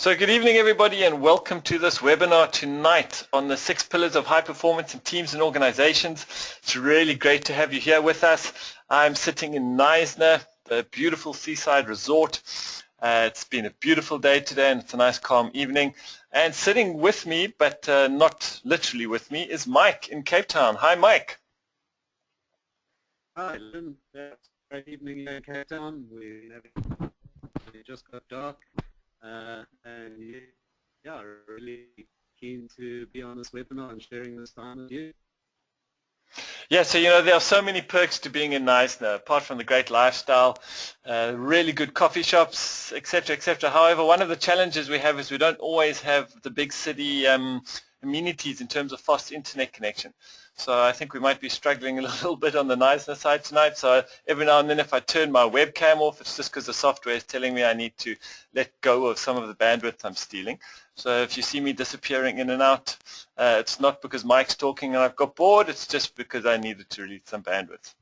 So good evening everybody and welcome to this webinar tonight on the 6 pillars of high performance in teams and organizations. It's really great to have you here with us. I'm sitting in Knysna, the beautiful seaside resort. It's been a beautiful day today and it's a nice calm evening. And sitting with me, but not literally with me, is Mike in Cape Town. Hi Mike. Hi Lynn, it's a great evening here in Cape Town. It just got dark. And yeah, really keen to be on this webinar and sharing this time with you. Yeah, so there are so many perks to being in Knysna, apart from the great lifestyle, really good coffee shops, etc., etc. However, one of the challenges we have is we don't always have the big city amenities in terms of fast internet connection. So I think we might be struggling a little bit on the Knysna side tonight. So every now and then if I turn my webcam off, it's just because the software is telling me I need to let go of some of the bandwidth I'm stealing. So if you see me disappearing in and out, it's not because Mike's talking and I've got bored, it's just because I needed to release some bandwidth.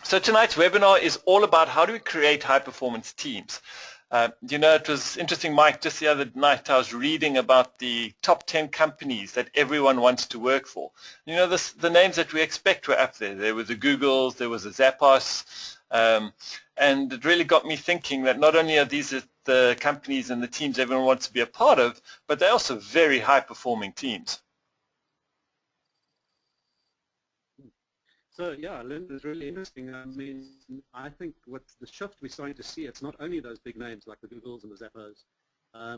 So tonight's webinar is all about how do we create high-performance teams. It was interesting, Mike, just the other night I was reading about the top 10 companies that everyone wants to work for. The names that we expect were up there. There were the Googles, there was the Zappos, and it really got me thinking that not only are these the companies and the teams everyone wants to be a part of, but they're also very high-performing teams. So yeah, Lynn, it's really interesting. I mean, I think what's the shift we're starting to see, it's not only those big names like the Googles and the Zappos.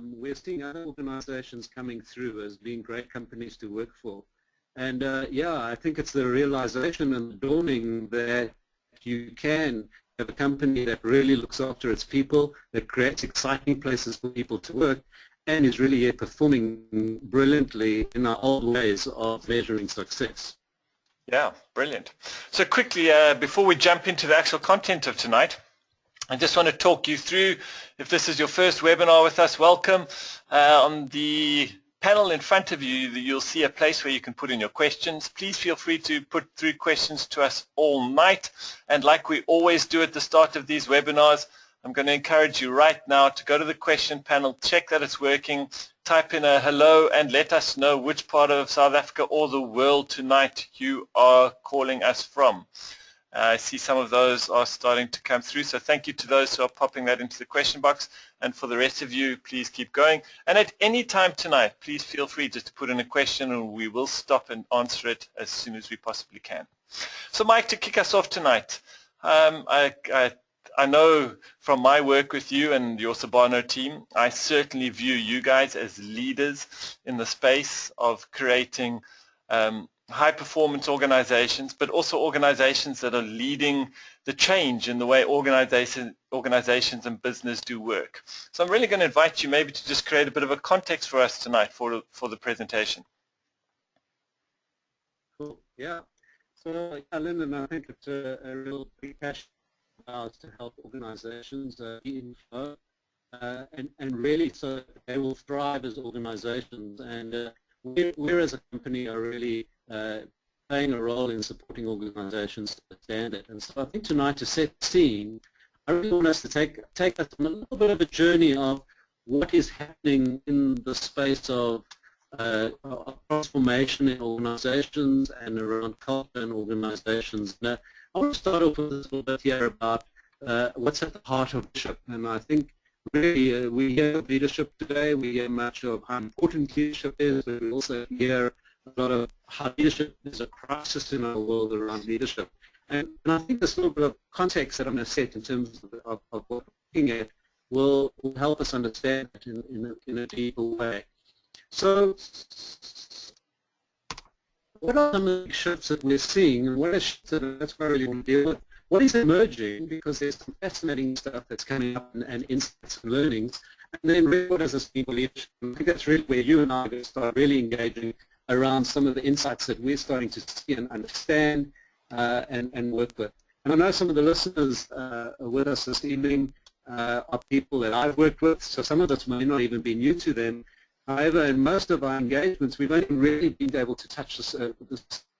We're seeing other organizations coming through as being great companies to work for. And yeah, I think it's the realization and the dawning that you can have a company that really looks after its people, that creates exciting places for people to work, and is really performing brilliantly in our old ways of measuring success. Yeah, brilliant. So quickly, before we jump into the actual content of tonight, I just want to talk you through, if this is your first webinar with us, welcome. On the panel in front of you, you'll see a place where you can put in your questions. Please feel free to put through questions to us all night. And like we always do at the start of these webinars, I'm going to encourage you right now to go to the question panel, check that it's working, type in a hello and let us know which part of South Africa or the world tonight you are calling us from. I see some of those are starting to come through, so thank you to those who are popping that into the question box, and for the rest of you, please keep going. And at any time tonight, please feel free just to put in a question and we will stop and answer it as soon as we possibly can. So Mike, to kick us off tonight, I know from my work with you and your Sabano team, I certainly view you guys as leaders in the space of creating high-performance organizations, but also organizations that are leading the change in the way organizations and business do work. So I'm really going to invite you maybe to just create a bit of a context for us tonight for the presentation. Cool. Yeah. So, yeah, Lyndon, I think it's a real big passion of ours to help organizations be in flow and really so that they will thrive as organizations. And we as a company are really playing a role in supporting organizations to understand it. And so I think tonight, to set the scene, I really want us to take us on a little bit of a journey of what is happening in the space of transformation in organizations and around culture and organizations. Now, I want to start off with a little bit here about what's at the heart of leadership. And I think really we hear leadership today, we hear much of how important leadership is, but we also hear a lot of how leadership is a crisis in our world around leadership. And I think this little bit of context that I'm going to set in terms of what we're looking at will help us understand it in a deeper way. So what are some of the shifts that we're seeing, and what are shifts that's what I really want to deal with? What is emerging, because there's some fascinating stuff that's coming up and insights and learnings, and then really what does this mean for leadership? I think that's really where you and I are going to start really engaging around some of the insights that we're starting to see and understand and work with. And I know some of the listeners with us this evening are people that I've worked with, so some of this may not even be new to them. However, in most of our engagements, we've only really been able to touch this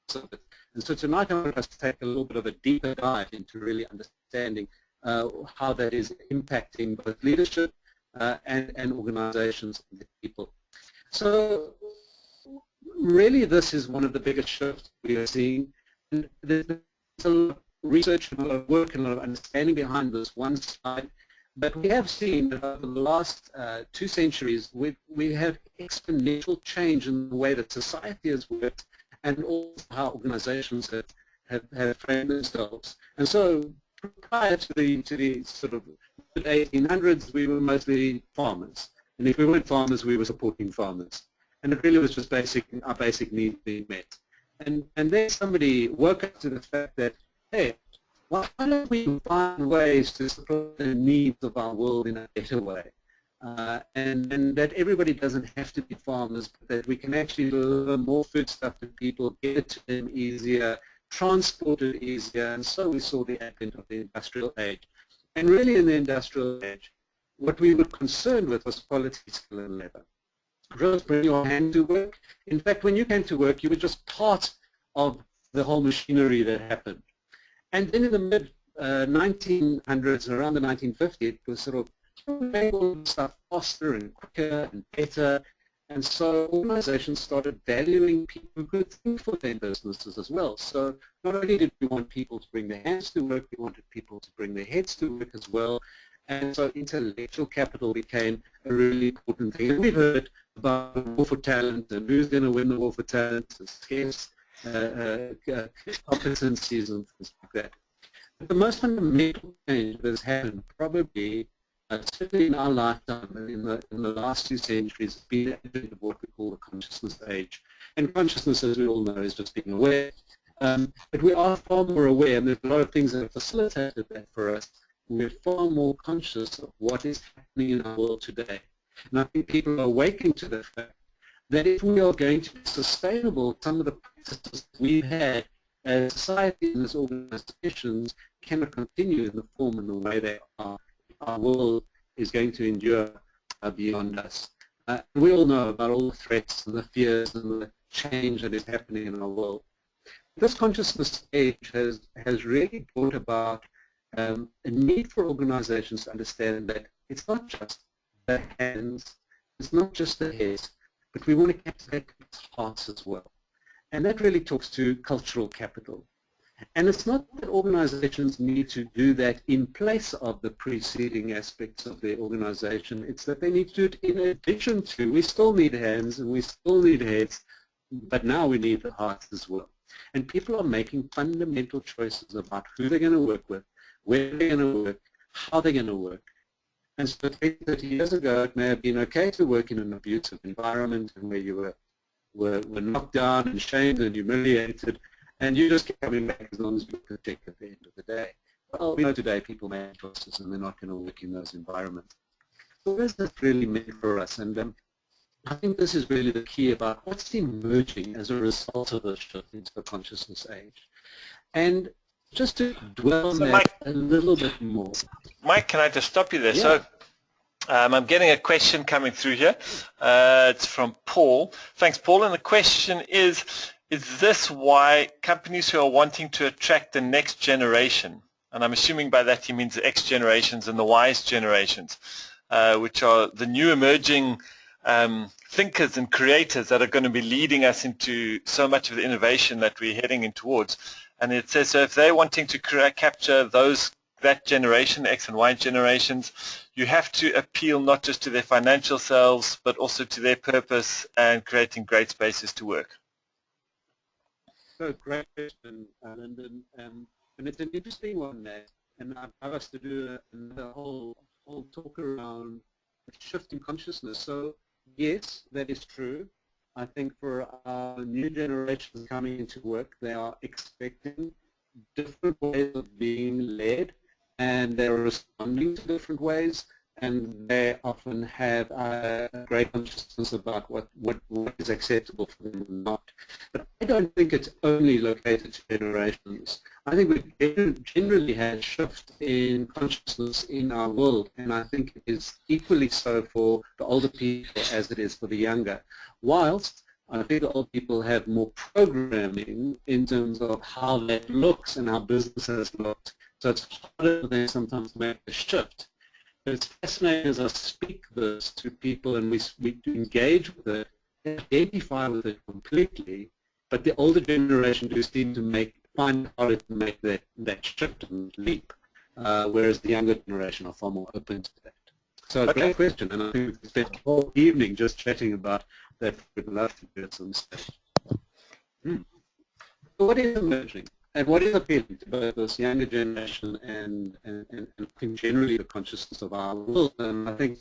subject. And so tonight I want us to take a little bit of a deeper dive into really understanding how that is impacting both leadership and organizations and people. So really this is one of the biggest shifts we are seeing. And there's a lot of research and a lot of work and a lot of understanding behind this one slide. But we have seen that over the last 2 centuries, we have exponential change in the way that society has worked and also how organizations have framed themselves. And so prior to the sort of 1800s, we were mostly farmers. And if we weren't farmers, we were supporting farmers. And it really was just our basic needs being met. And then somebody woke up to the fact that, hey, why don't we find ways to support the needs of our world in a better way? And that everybody doesn't have to be farmers, but that we can actually deliver more food stuff to people, get it to them easier, transport it easier, and so we saw the advent of the industrial age. And really in the industrial age, what we were concerned with was quality, skill, and labor. Just bring your hand to work. In fact, when you came to work, you were just part of the whole machinery that happened. And then in the mid-1900s, around the 1950s, it was sort of make all the stuff faster and quicker and better. And so organizations started valuing people who could think for their businesses as well. So not only did we want people to bring their hands to work, we wanted people to bring their heads to work as well. And so intellectual capital became a really important thing. And we've heard about the war for talent and who's going to win the war for talent, and scarce competencies and things like that. But the most fundamental change that has happened probably, certainly in our lifetime and in the last 2 centuries, has been the advent of what we call the consciousness age. And consciousness, as we all know, is just being aware. But we are far more aware, and there's a lot of things that have facilitated that for us. We're far more conscious of what is happening in our world today. And I think people are awakening to the fact that if we are going to be sustainable, some of the practices we've had as society and as organizations cannot continue in the form and the way they are. Our world is going to endure beyond us. We all know about all the threats and the fears and the change that is happening in our world. This consciousness age has really brought about a need for organizations to understand that it's not just the hands, it's not just the heads, but we want to captivate people's hearts as well. And that really talks to cultural capital. And it's not that organizations need to do that in place of the preceding aspects of their organization. It's that they need to do it in addition to. We still need hands and we still need heads, but now we need the hearts as well. And people are making fundamental choices about who they're going to work with, where they're going to work, how they're going to work. And so 30 years ago, it may have been okay to work in an abusive environment and where you were knocked down and shamed and humiliated, and you just keep coming back as long as you protect at the end of the day. Well, we know today people make choices and they're not going to work in those environments. So what does that really mean for us? And I think this is really the key about what's emerging as a result of this shift into the consciousness age. And just to dwell on that Mike, a little bit more. Mike, can I just stop you there? Yeah. So I'm getting a question coming through here. It's from Paul. Thanks, Paul. And the question is this why companies who are wanting to attract the next generation, and I'm assuming by that he means the X generations and the Y generations, which are the new emerging thinkers and creators that are going to be leading us into so much of the innovation that we're heading in towards. And it says, so if they're wanting to capture that generation, X and Y generations, you have to appeal not just to their financial selves, but also to their purpose and creating great spaces to work. So great question, Lyndon. And it's an interesting one there. And I've asked to do a whole talk around shifting consciousness. So yes, that is true. I think for our new generations coming into work, they are expecting different ways of being led, and they're responding to different ways, and they often have a great consciousness about what is acceptable for them and not. But I don't think it's only located to generations. I think we generally had a shift in consciousness in our world, and I think it is equally so for the older people as it is for the younger. Whilst I think the old people have more programming in terms of how that looks and how business has looked, so it's harder for them sometimes to make a shift. But it's fascinating as I speak this to people and we engage with it, they identify with it completely, but the older generation do seem to find it harder to make that shift and leap, whereas the younger generation are far more open to that. So a great question, and I think we could spend the whole evening just chatting about that. We'd love to do it some stage. So what is emerging? And what is appealing to both this younger generation and I think generally the consciousness of our world? And I think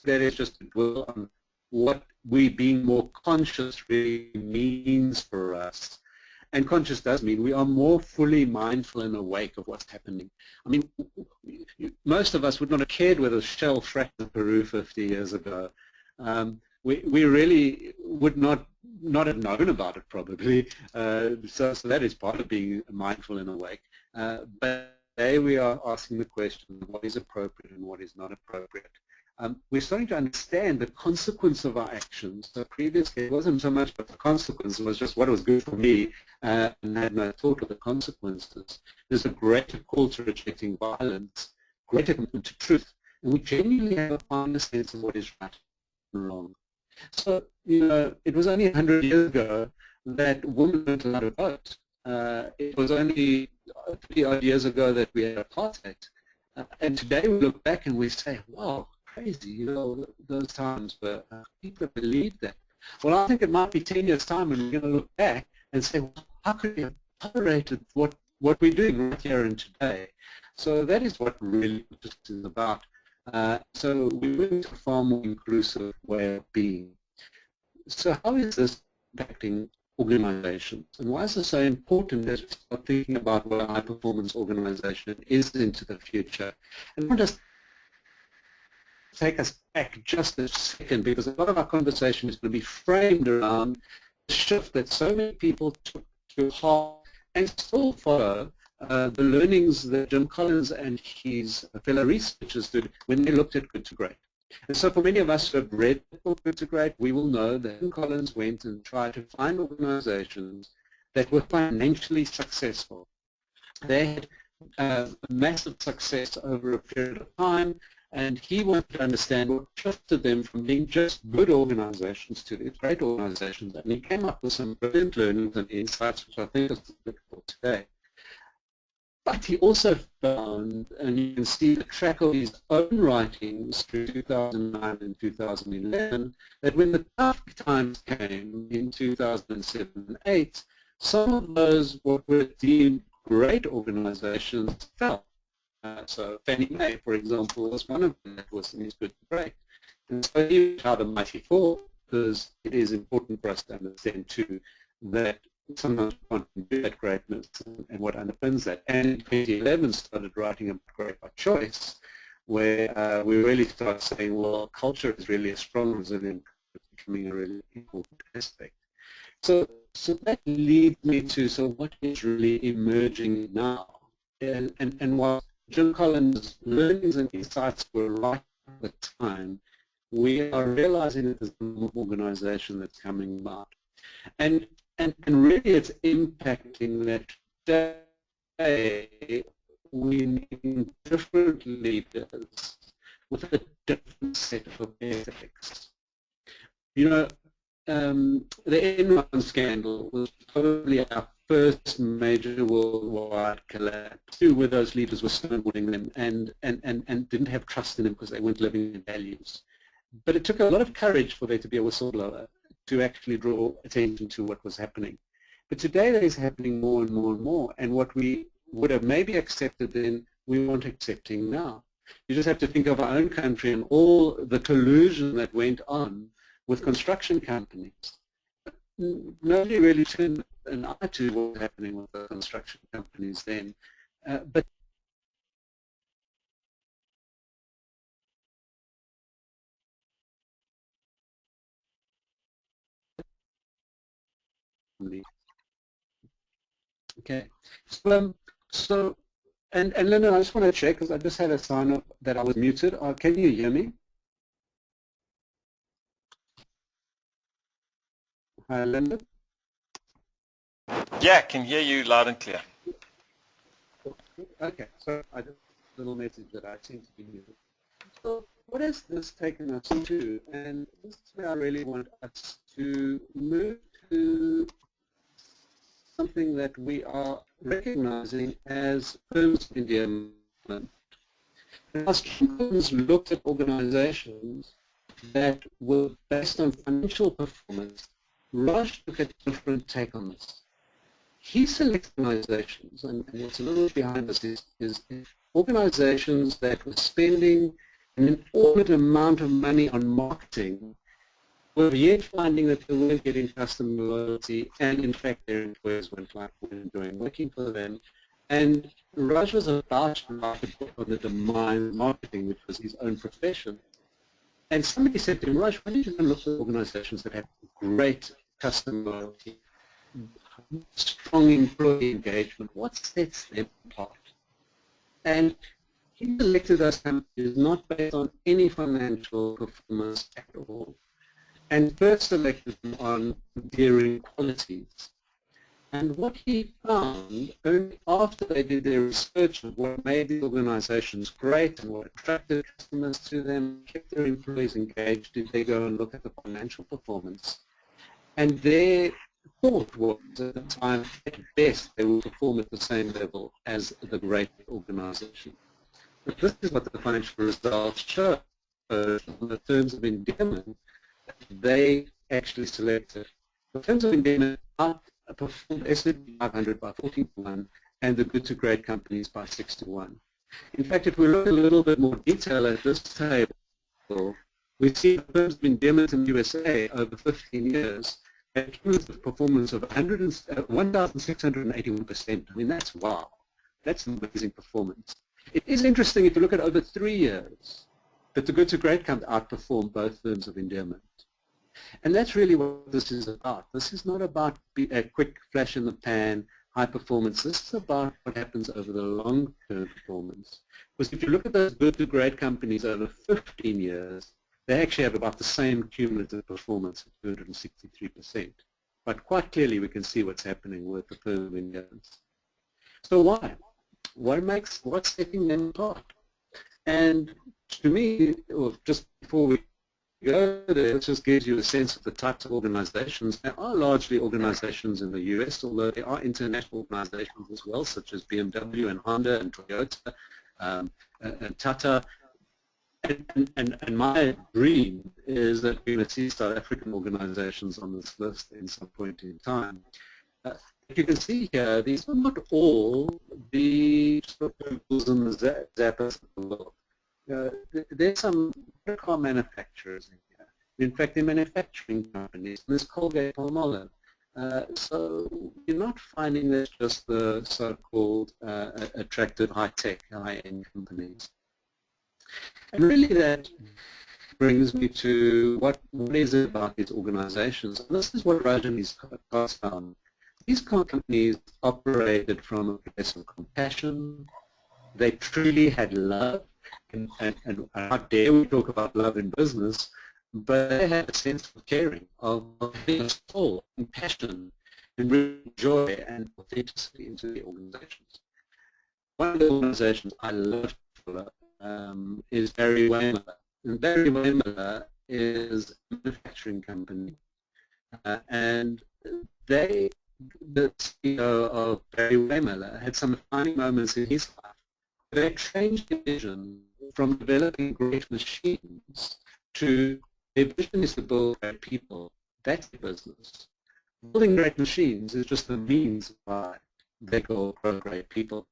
that is just to dwell on what we being more conscious really means for us. And conscious does mean we are more fully mindful and awake of what's happening. I mean, most of us would not have cared whether Shell fracked in Peru 50 years ago. We really would not have known about it probably. So that is part of being mindful and awake. But today we are asking the question, what is appropriate and what is not appropriate? We're starting to understand the consequence of our actions. So previously it wasn't so much about the consequence, it was just what was good for me and had no thought of the consequences. There's a greater call to rejecting violence, greater commitment to truth, and we genuinely have a finer sense of what is right and wrong. So, it was only 100 years ago that women weren't allowed to vote. It was only 30 odd years ago that we had apartheid. And today we look back and we say, wow, crazy, those times, but people believe that. Well, I think it might be 10 years' time and we're going to look back and say, well, how could we have tolerated what we're doing right here and today? So that is what really this is about. So we went to a far more inclusive way of being. So how is this impacting organizations? And why is this so important as we start thinking about what a high-performance organization is into the future? And I'll just take us back just a second, because a lot of our conversation is going to be framed around the shift that so many people took to heart and still follow the learnings that Jim Collins and his fellow researchers did when they looked at Good to Great. And so for many of us who have read Good to Great, we will know that Jim Collins went and tried to find organizations that were financially successful. They had massive success over a period of time, and he wanted to understand what shifted them from being just good organizations to these great organizations. And he came up with some brilliant learnings and insights, which I think is applicable today. But he also found, and you can see the track of his own writings through 2009 and 2011, that when the tough times came in 2007 and 8, some of those what were deemed great organizations fell. So Fannie Mae, for example, was one of them that was in his Good to Great. And so he was how the mighty fall, because it is important for us to understand too that sometimes we can't do that greatness and what underpins that. And in 2011 started writing about Great by Choice, where we really start saying, well, culture is really a strong, resilient, becoming a really important aspect. So that leads me to, so what is really emerging now? And while Jim Collins' learnings and insights were right at the time, we are realizing that there's an organization that's coming about. And really it's impacting that today we need different leaders with a different set of ethics. The Enron scandal was probably our first major worldwide collapse, where those leaders were stonewalling them and didn't have trust in them because they weren't living in values. But it took a lot of courage for there to be a whistleblower to actually draw attention to what was happening. But today that is happening more and more and more, and what we would have maybe accepted then, we aren't accepting now. You just have to think of our own country and all the collusion that went on with construction companies. Nobody really turned an eye to what was happening with the construction companies then. But okay, so and Linda, I just want to check because I just had a sign up that I was muted. Can you hear me? Hi, Linda. Yeah, I can hear you loud and clear. Okay, so I just a little message that I seem to be muted. So what has this taken us to? And this is where I really want us to move to something that we are recognizing as firms of endearment. As Collins looked at organizations that were based on financial performance, Raj took a different take on this. He selected organizations, and what's a little behind this is organizations that were spending an inordinate amount of money on marketing were yet finding that they weren't getting customer loyalty, and in fact their employers weren't enjoying working for them. And Raj was about to write a book on the domain of marketing, which was his own profession. And somebody said to him, Raj, why don't you go and look for organizations that have great customer loyalty, strong employee engagement? What sets them apart? And he selected those companies not based on any financial performance at all, and first selected them on endearing qualities. And what he found, only after they did their research of what made the organizations great and what attracted customers to them, kept their employees engaged, did they go and look at the financial performance. And their thought was, at the time, at best, they would perform at the same level as the great organization. But this is what the financial results show. On the terms of endearment, they actually selected. The terms of endearment outperformed S&P 500 by 41 and the good to great companies by 6-1. In fact, if we look a little bit more detail at this table, we see the terms of endearment in the USA over 15 years had a cumulative performance of 1,681%. I mean, that's wow. That's an amazing performance. It is interesting if you look at over 3 years that the good to great companies outperformed both terms of endearment. And that's really what this is about. This is not about a quick flash in the pan, high performance. This is about what happens over the long-term performance. Because if you look at those good to great companies over 15 years, they actually have about the same cumulative performance of 263%. But quite clearly we can see what's happening with the firm of endearment. So why? What's setting them apart? And to me, or just before we go there, it just gives you a sense of the types of organizations. There are largely organizations in the US, although there are international organizations as well, such as BMW and Honda and Toyota and Tata. And my dream is that we're going to see South African organizations on this list in some point in time. You can see here, these are not all the Googles and the Zappas of the world. There's some car manufacturers in here. In fact, they're manufacturing companies. There's Colgate-Palmolive. So you're not finding this just the so-called attractive high-tech, high-end companies. And really that brings me to what is it about these organizations. And this is what Raj and his class found. These companies operated from a place of compassion. They truly had love. And how dare we talk about love in business, but they had a sense of caring, of being soul and passion and bringing joy and authenticity into the organizations. One of the organizations I love to follow is Barry Wehmiller. And Barry Wehmiller is a manufacturing company. And the CEO of Barry Wehmiller had some defining moments in his life. They changed their vision from developing great machines to their vision is to build great people. That's their business. Building great machines is just the means by they grow great people.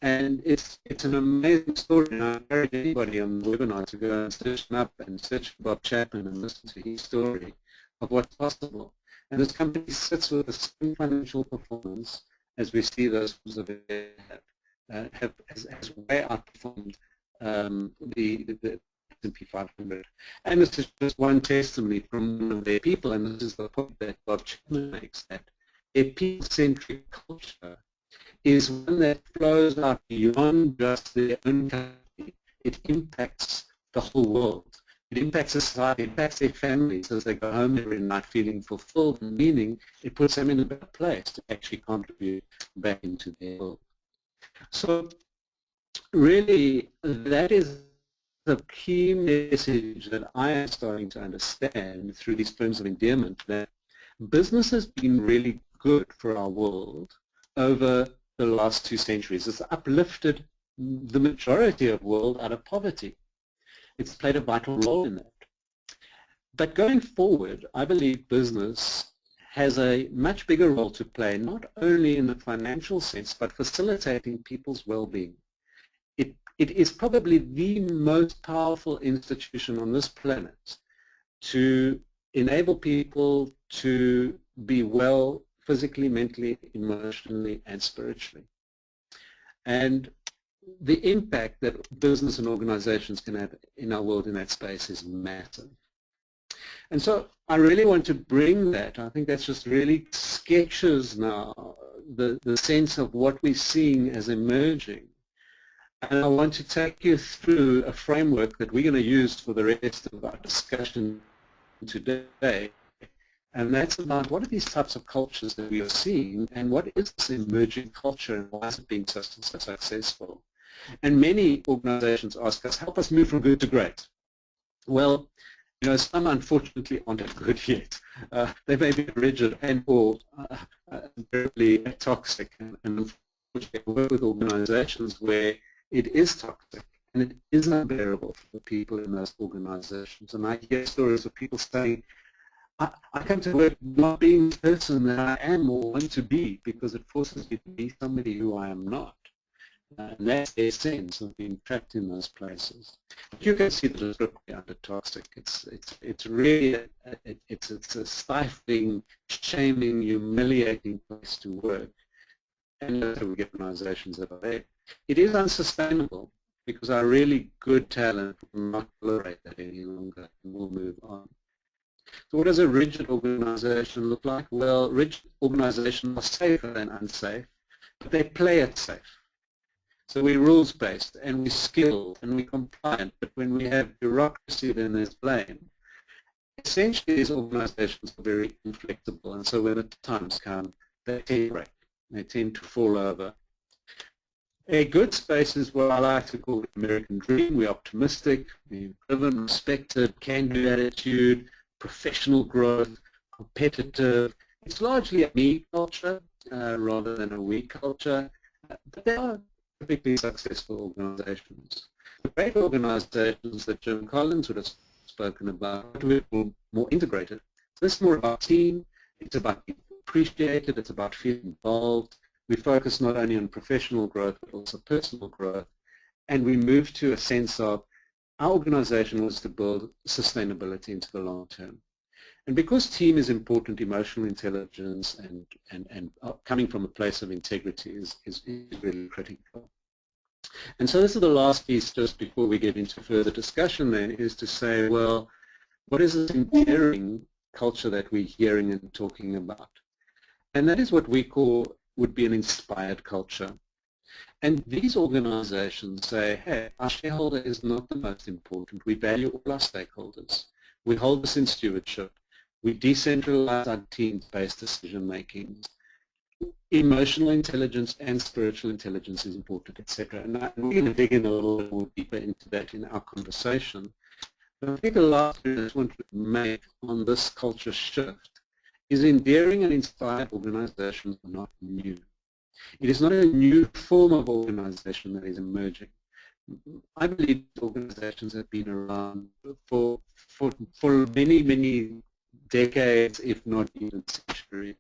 And it's an amazing story, and I encourage anybody on the webinar to go and search him up and search Bob Chapman and listen to his story of what's possible. And this company sits with the same financial performance as we see those has way outperformed the S&P 500. And this is just one testimony from one of their people, and this is the point that Bob Chapman makes, that their people-centric culture is one that flows out beyond just their own country. It impacts the whole world. It impacts society, it impacts their families as they go home every night feeling fulfilled, and meaning it puts them in a better place to actually contribute back into their world. So really, that is a key message that I am starting to understand through these terms of endearment, that business has been really good for our world over the last 2 centuries. It's uplifted the majority of the world out of poverty. It's played a vital role in that. But going forward, I believe business has a much bigger role to play, not only in the financial sense, but facilitating people's well-being. It is probably the most powerful institution on this planet to enable people to be well physically, mentally, emotionally, and spiritually. And the impact that business and organizations can have in our world in that space is massive. And so I really want to bring that. I think that's just really sketches now the sense of what we're seeing as emerging. And I want to take you through a framework that we're going to use for the rest of our discussion today. And that's about what are these types of cultures that we are seeing, and what is this emerging culture, and why is it being so successful? And many organizations ask us, help us move from good to great. Well, you know, some unfortunately aren't as good yet. They may be rigid and or very toxic, and unfortunately I work with organizations where it is toxic and it is unbearable for the people in those organizations. And I hear stories of people saying, I come to work not being the person that I am or want to be because it forces me to be somebody who I am not. And that's their sense of being trapped in those places. But you can see that it's really under toxic. It's really it's a stifling, shaming, humiliating place to work. And that's how we get organizations that are there. It is unsustainable because our really good talent will not tolerate that any longer and will move on. So what does a rigid organization look like? Well, rigid organizations are safer than unsafe, but they play it safe. So we're rules-based and we're skilled and we're compliant, but when we have bureaucracy, then there's blame. Essentially, these organizations are very inflexible, and so when the times come, they tend to break. They tend to fall over. A good space is what I like to call the American dream. We're optimistic, we're driven, respected, can-do attitude, professional growth, competitive. It's largely a me culture rather than a we culture, but there are typically successful organizations. The great organizations that Jim Collins would have spoken about are more integrated. So this is more about team, it's about being appreciated, it's about feeling involved. We focus not only on professional growth but also personal growth, and we move to a sense of our organization wants to build sustainability into the long term. And because team is important, emotional intelligence and coming from a place of integrity is really critical. And so this is the last piece just before we get into further discussion then, is to say, well, what is this enduring culture that we're hearing and talking about? And that is what we call would be an inspired culture. And these organizations say, hey, our shareholder is not the most important. We value all our stakeholders. We hold this in stewardship. We decentralize our team-based decision-making. Emotional intelligence and spiritual intelligence is important, etc. And we're going to dig in a little bit more deeper into that in our conversation. But I think the last point I just want to make on this culture shift is endearing and inspired organizations are not new. It is not a new form of organization that is emerging. I believe organizations have been around for many, many decades, if not even centuries.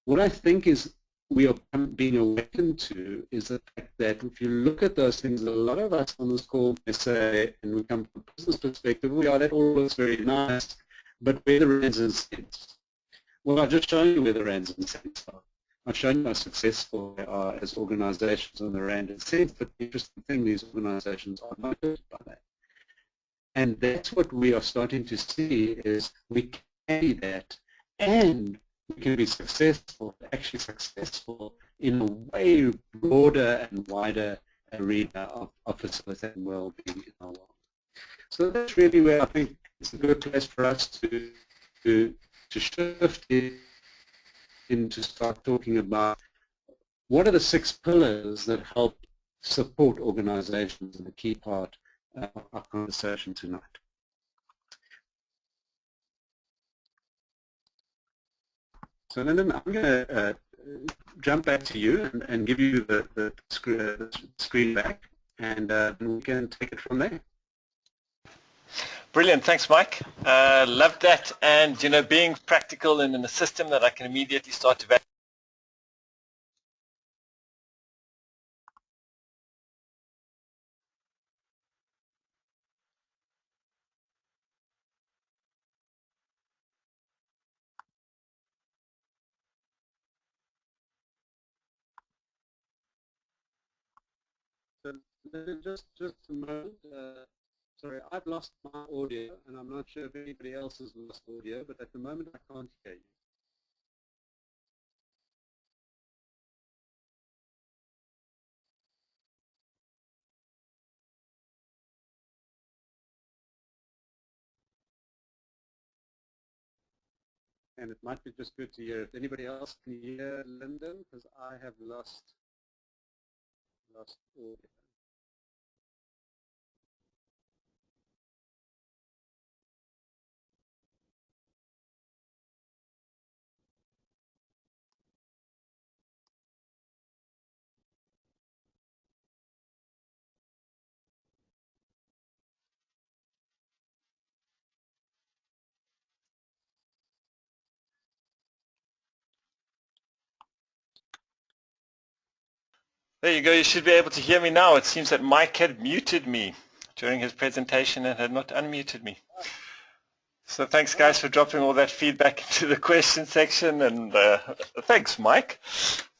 What I think is we are being awakened to is the fact that if you look at those things, a lot of us on this call may say, and we come from a business perspective, that all looks very nice, but where the rands and cents? Well, I've just shown you where the rands and cents are. I've shown you how successful they are as organizations on the rand and cents, but the interesting thing, these organizations are motivated by that. And that's what we are starting to see is we can be that, and we can be successful, actually successful in a way broader and wider arena of facilitating well-being in our world. So that's really where I think it's a good place for us to shift in to start talking about what are the 6 pillars that help support organizations in the key part our conversation tonight. So Lyndon, I'm going to jump back to you and give you the screen back, and we can take it from there. Brilliant, thanks Mike. Loved that, and you know, being practical and in a system that I can immediately start to value. So just a moment. Sorry, I've lost my audio, and I'm not sure if anybody else has lost audio, but at the moment I can't hear you. And it might be just good to hear if anybody else can hear Lyndon, because I have lost audio. There you go, you should be able to hear me now. It seems that Mike had muted me during his presentation and had not unmuted me. So thanks guys for dropping all that feedback into the question section, and thanks Mike.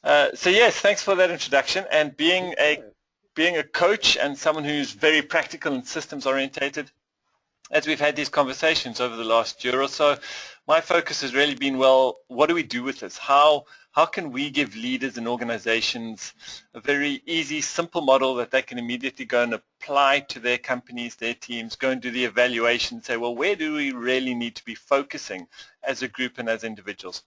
So yes, thanks for that introduction, and being a coach and someone who's very practical and systems orientated, as we've had these conversations over the last year or so, my focus has really been, well, what do we do with this? How can we give leaders and organizations a very easy, simple model that they can immediately go and apply to their companies, their teams, go and do the evaluation and say, well, where do we really need to be focusing as a group and as individuals?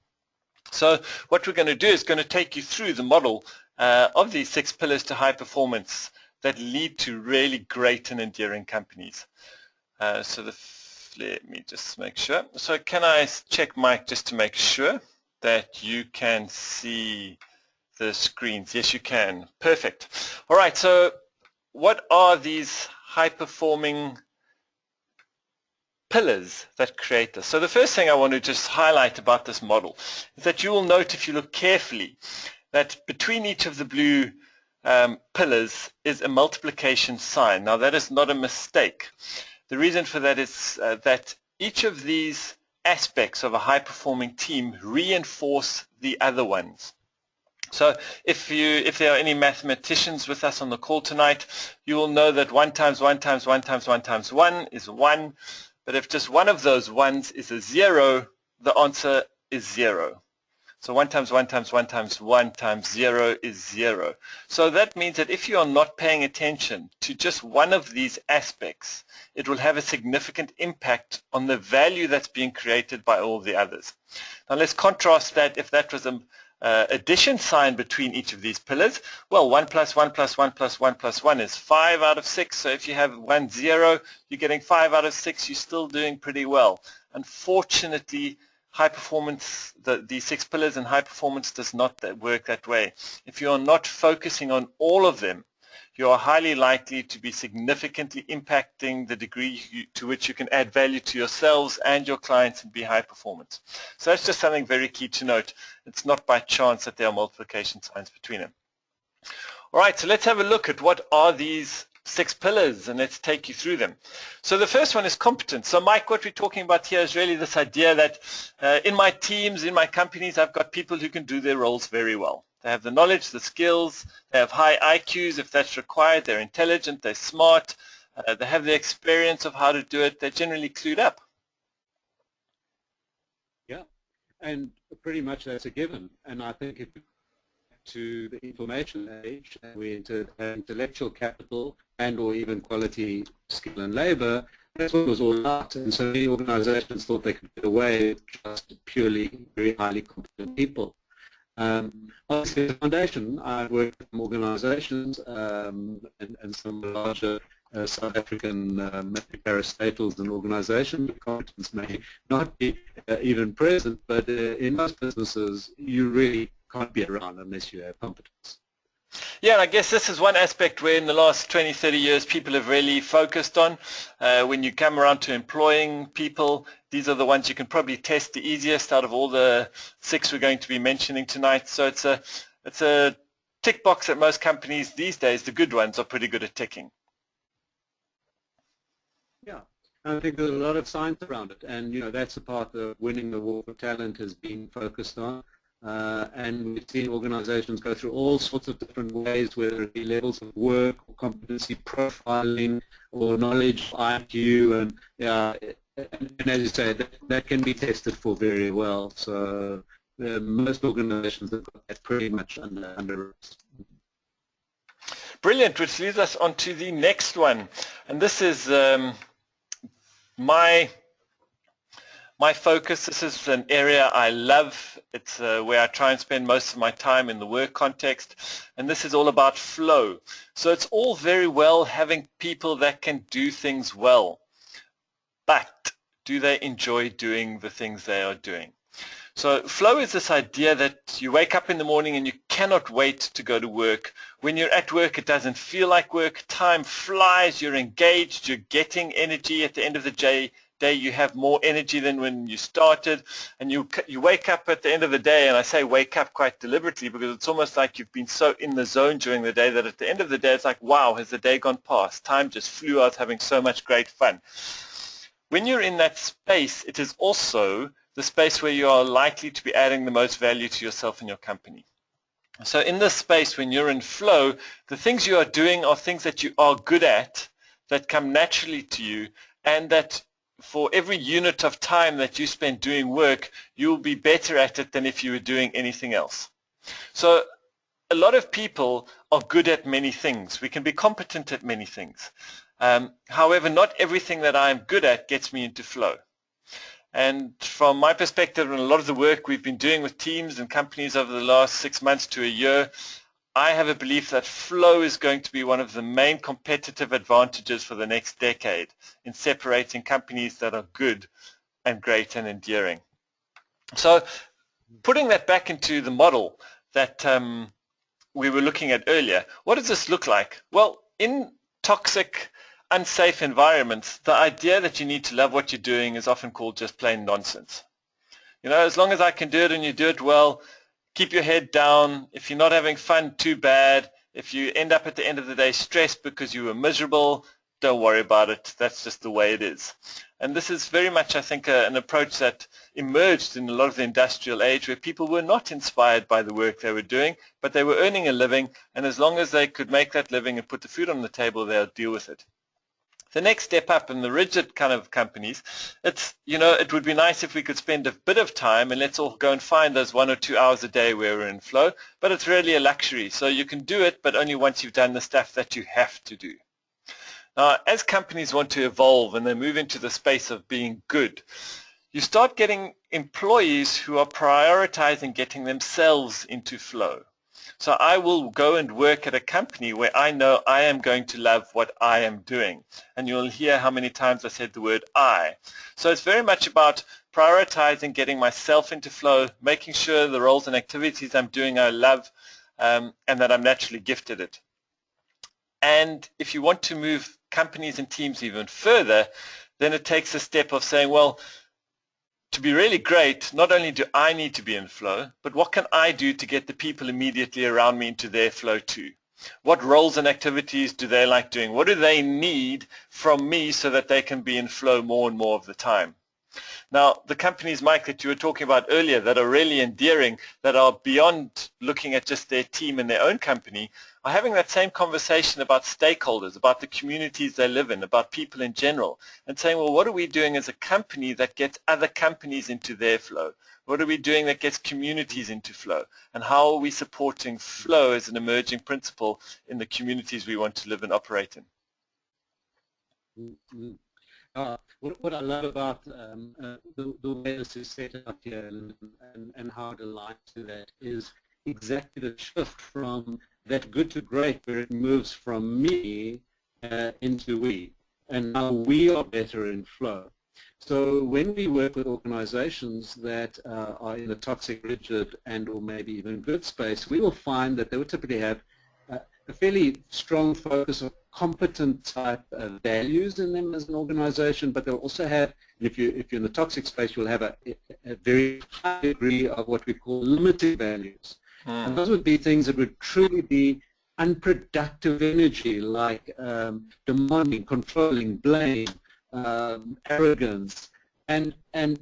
So what we're going to do is going to take you through the model of these 6 pillars to high performance that lead to really great and enduring companies. Let me just make sure. So can I check Mike just to make sure that you can see the screens? Yes, you can. Perfect. All right, so what are these high-performing pillars that create this? So the first thing I want to just highlight about this model is that you will note, if you look carefully, that between each of the blue pillars is a multiplication sign. Now that is not a mistake. The reason for that is that each of these aspects of a high-performing team reinforce the other ones. So if there are any mathematicians with us on the call tonight, you will know that 1 times 1 times 1 times 1 times 1 is 1. But if just one of those ones is a 0, the answer is 0. So 1 times 1 times 1 times 1 times 0 is 0. So that means that if you are not paying attention to just one of these aspects, it will have a significant impact on the value that's being created by all the others. Now let's contrast that. If that was an addition sign between each of these pillars, well, 1 plus 1 plus 1 plus 1 plus 1 is 5 out of 6. So if you have 1, 0, you're getting 5 out of 6. You're still doing pretty well. Unfortunately, high performance, these 6 pillars and high performance does not work that way. If you are not focusing on all of them, you are highly likely to be significantly impacting the degree to which you can add value to yourselves and your clients and be high performance. So that's just something very key to note. It's not by chance that there are multiplication signs between them. All right, so let's have a look at what are these 6 pillars, and let's take you through them. So the first one is competence. So Mike, what we're talking about here is really this idea that in my teams, in my companies, I've got people who can do their roles very well. They have the knowledge, the skills, they have high IQs if that's required, they're intelligent, they're smart, they have the experience of how to do it, they're generally clued up. Yeah, and pretty much that's a given. And I think if to the information age, we entered intellectual capital and or even quality skill and labor, that's what it was all about. And so many organizations thought they could get away with just purely very highly competent people. Obviously, as a foundation, I've worked with organizations and some larger South African maybe parastatals and organizations. The competence may not be even present, but in most businesses you really can't be around unless you have competence. Yeah, and I guess this is one aspect where in the last 20, 30 years people have really focused on. When you come around to employing people, these are the ones you can probably test the easiest out of all the 6 we're going to be mentioning tonight. So it's a tick box that most companies these days, the good ones, are pretty good at ticking. Yeah, I think there's a lot of science around it, and that's the part of winning the war for talent has been focused on. And we've seen organizations go through all sorts of different ways, whether it be levels of work or competency profiling or knowledge IQ, and as you say, that can be tested for very well. So most organizations have got that pretty much under. Brilliant, which leads us on to the next one, and this is my focus. This is an area I love. It's where I try and spend most of my time in the work context, and this is all about flow. So it's all very well having people that can do things well, but do they enjoy doing the things they are doing? So flow is this idea that you wake up in the morning and you cannot wait to go to work. When you're at work, it doesn't feel like work. Time flies, you're engaged, you're getting energy. At the end of the day, you have more energy than when you started, and you wake up at the end of the day, and I say wake up quite deliberately because it's almost like you've been so in the zone during the day that at the end of the day it's like, wow, has the day gone past? Time just flew. I was having so much great fun. When you're in that space, it is also the space where you are likely to be adding the most value to yourself and your company. So in this space, when you're in flow, the things you are doing are things that you are good at, that come naturally to you, and that for every unit of time that you spend doing work, you'll be better at it than if you were doing anything else. So a lot of people are good at many things. We can be competent at many things. However, not everything that I'm good at gets me into flow. And from my perspective and a lot of the work we've been doing with teams and companies over the last 6 months to a year, I have a belief that flow is going to be one of the main competitive advantages for the next decade in separating companies that are good and great and endearing. So putting that back into the model that we were looking at earlier, what does this look like? Well, in toxic, unsafe environments, the idea that you need to love what you're doing is often called just plain nonsense. As long as I can do it and you do it well, keep your head down. If you're not having fun, too bad. If you end up at the end of the day stressed because you were miserable, don't worry about it. That's just the way it is. And this is very much, I think, an approach that emerged in a lot of the industrial age where people were not inspired by the work they were doing, but they were earning a living, and as long as they could make that living and put the food on the table, they'll deal with it. The next step up in the rigid kind of companies, it would be nice if we could spend a bit of time and let's all go and find those 1 or 2 hours a day where we're in flow, but it's really a luxury. So you can do it, but only once you've done the stuff that you have to do. Now, as companies want to evolve and they move into the space of being good, you start getting employees who are prioritizing getting themselves into flow. So I will go and work at a company where I know I am going to love what I am doing. And you'll hear how many times I said the word I. So it's very much about prioritizing getting myself into flow, making sure the roles and activities I'm doing I love, and that I'm naturally gifted at. And if you want to move companies and teams even further, then it takes a step of saying, well, to be really great, not only do I need to be in flow, but what can I do to get the people immediately around me into their flow too? What roles and activities do they like doing? What do they need from me so that they can be in flow more and more of the time? Now, the companies, Mike, that you were talking about earlier that are really endearing, that are beyond looking at just their team and their own company, are having that same conversation about stakeholders, about the communities they live in, about people in general, and saying, well, what are we doing as a company that gets other companies into their flow? What are we doing that gets communities into flow? And how are we supporting flow as an emerging principle in the communities we want to live and operate in? Mm-hmm. What I love about the way this is set up here and how it aligns to that is exactly the shift from that good to great, where it moves from me into we, and now we are better in flow. So when we work with organizations that are in the toxic, rigid, and or maybe even good space, we will find that they will typically have a fairly strong focus on competent type values in them as an organization, but they'll also have, if you're in the toxic space, you'll have a very high degree of what we call limited values. And those would be things that would truly be unproductive energy, like demanding, controlling, blame, arrogance, and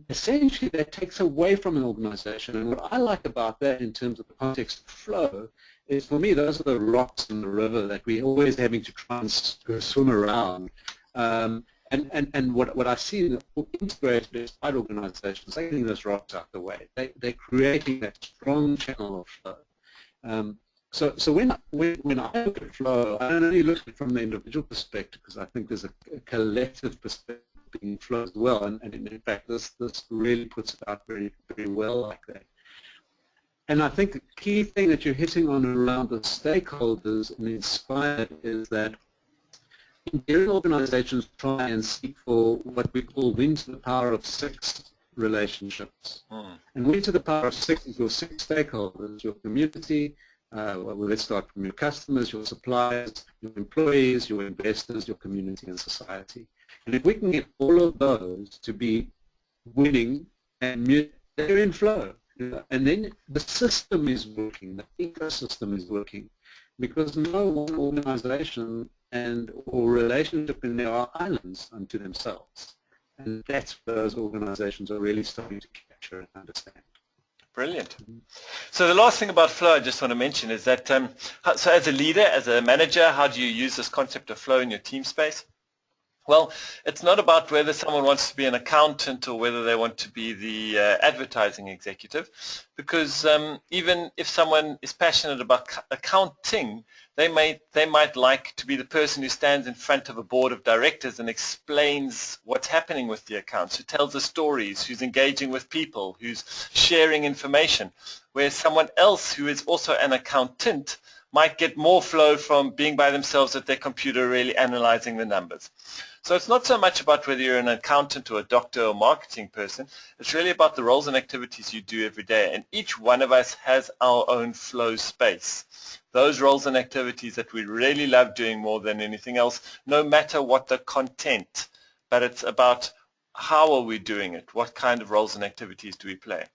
essentially that takes away from an organization. And what I like about that in terms of the context of flow is, for me, those are the rocks in the river that we're always having to try and swim around. And what I see in the integrated inside organizations, they're getting those rocks out the way. They're creating that strong channel of flow. So when I look at flow, I don't only look at it from the individual perspective, because I think there's a collective perspective in flow as well, and in fact this really puts it out very, very well like that. And I think the key thing that you're hitting on around the stakeholders and inspired is that Indian organizations try and seek for what we call win to the power of 6 relationships. And win to the power of 6 is your 6 stakeholders, your community. Well, let's start from your customers, your suppliers, your employees, your investors, your community, and society. And if we can get all of those to be winning, and they're in flow, and then the system is working, the ecosystem is working, because no one organization or relationship in there are islands unto themselves. And that's what those organizations are really starting to capture and understand. Brilliant. So the last thing about flow I just want to mention is that, so as a leader, as a manager, how do you use this concept of flow in your team space? Well, it's not about whether someone wants to be an accountant or whether they want to be the advertising executive, because even if someone is passionate about accounting, they might like to be the person who stands in front of a board of directors and explains what's happening with the accounts, who tells the stories, who's engaging with people, who's sharing information, whereas someone else who is also an accountant might get more flow from being by themselves at their computer really analyzing the numbers. So it's not so much about whether you're an accountant or a doctor or marketing person. It's really about the roles and activities you do every day. And each one of us has our own flow space. Those roles and activities that we really love doing more than anything else, no matter what the content. But it's about how are we doing it? What kind of roles and activities do we play?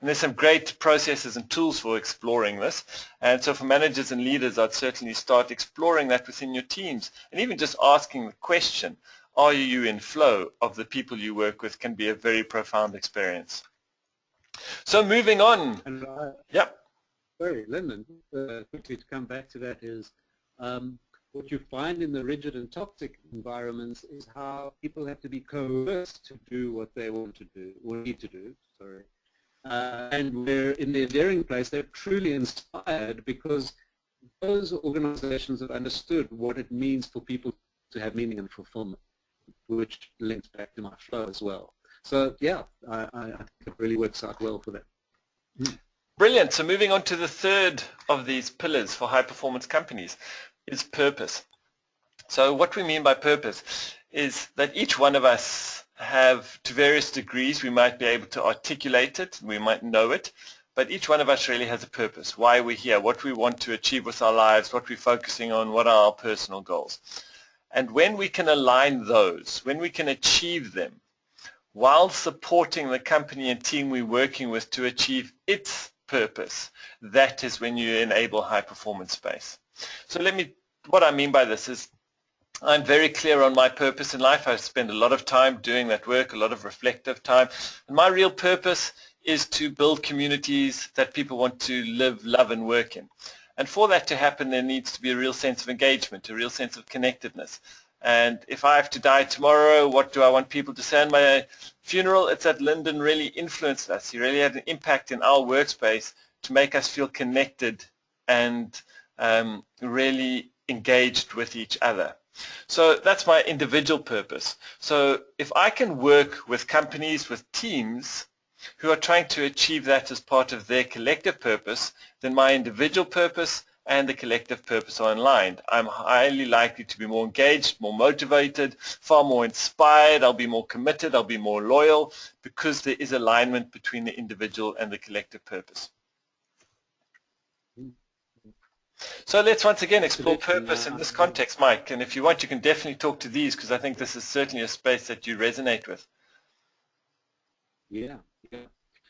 And there's some great processes and tools for exploring this. And so for managers and leaders, I'd certainly start exploring that within your teams. And even just asking the question, are you in flow of the people you work with, can be a very profound experience. So moving on. And yep. Sorry, Lyndon, quickly to come back to that is, what you find in the rigid and toxic environments is how people have to be coerced to do what they want to do, or need to do, sorry. And where in the endearing place, they're truly inspired because those organizations have understood what it means for people to have meaning and fulfillment, which links back to my flow as well. So yeah, I think it really works out well for them. Brilliant. So moving on to the third of these pillars for high-performance companies is purpose. So what we mean by purpose is that each one of us have, to various degrees, we might be able to articulate it, we might know it, but each one of us really has a purpose, why we're here, what we want to achieve with our lives, what we're focusing on, what are our personal goals. And when we can align those, when we can achieve them, while supporting the company and team we're working with to achieve its purpose, that is when you enable high-performance space. So what I mean by this is I'm very clear on my purpose in life. I spend a lot of time doing that work, a lot of reflective time. And my real purpose is to build communities that people want to live, love, and work in. And for that to happen, there needs to be a real sense of engagement, a real sense of connectedness. And if I have to die tomorrow, what do I want people to say in my funeral? It's that Lyndon really influenced us. He really had an impact in our workspace to make us feel connected and really engaged with each other. So that's my individual purpose. So if I can work with companies, with teams who are trying to achieve that as part of their collective purpose, then my individual purpose and the collective purpose are aligned, I'm highly likely to be more engaged, more motivated, far more inspired, I'll be more committed, I'll be more loyal, because there is alignment between the individual and the collective purpose. So let's once again explore purpose in this context, Mike, and if you want you can definitely talk to these, because I think this is certainly a space that you resonate with. Yeah.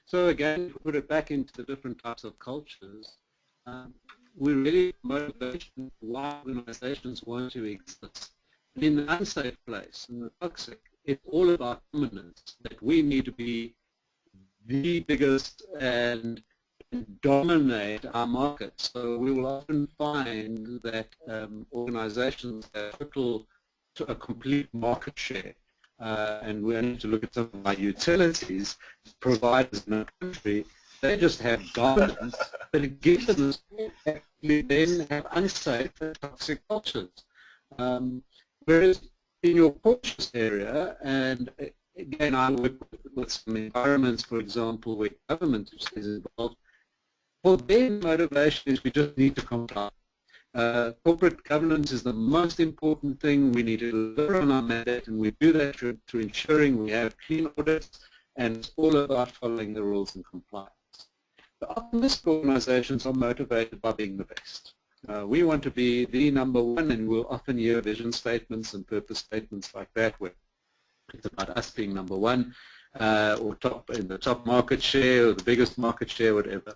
So again, to put it back into the different types of cultures, we really motivation why organizations want to exist. And in the unsafe place, in the toxic, it's all about dominance, that we need to be the biggest and dominate our market. So we will often find that organizations have a complete market share. And we need to look at some of our utilities providers in the country. They just have dominance, but it gives them actually then have unsafe and toxic cultures. Whereas in your cautious area, and again, I work with some environments, for example, where government is involved. Well, their motivation is we just need to comply. Corporate governance is the most important thing. We need to deliver on our mandate, and we do that through ensuring we have clean audits, and it's all about following the rules and compliance. The optimistic organizations are motivated by being the best. We want to be the number one, and we'll often hear vision statements and purpose statements like that, where it's about us being number one, or top in the top market share, or the biggest market share, whatever.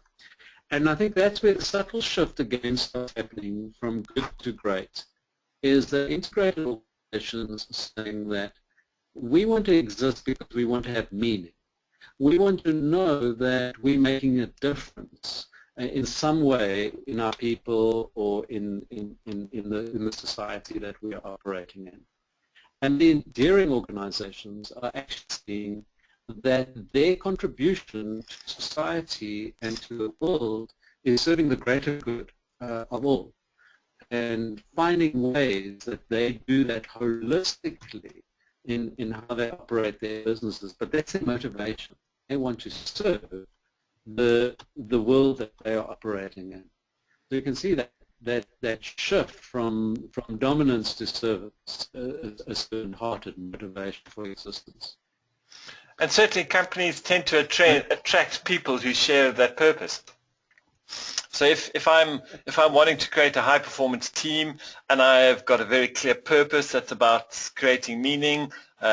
And I think that's where the subtle shift again starts happening from good to great, is that integrated organizations saying that we want to exist because we want to have meaning. We want to know that we're making a difference in some way in our people or in the society that we are operating in. And the enduring organizations are actually seeing that their contribution to society and to the world is serving the greater good of all, and finding ways that they do that holistically in how they operate their businesses. But that's their motivation. They want to serve the world that they are operating in. So you can see that shift from dominance to service, a certain-hearted motivation for existence. And certainly companies tend to attract people who share that purpose. So if I'm wanting to create a high performance team and I've got a very clear purpose that's about creating meaning,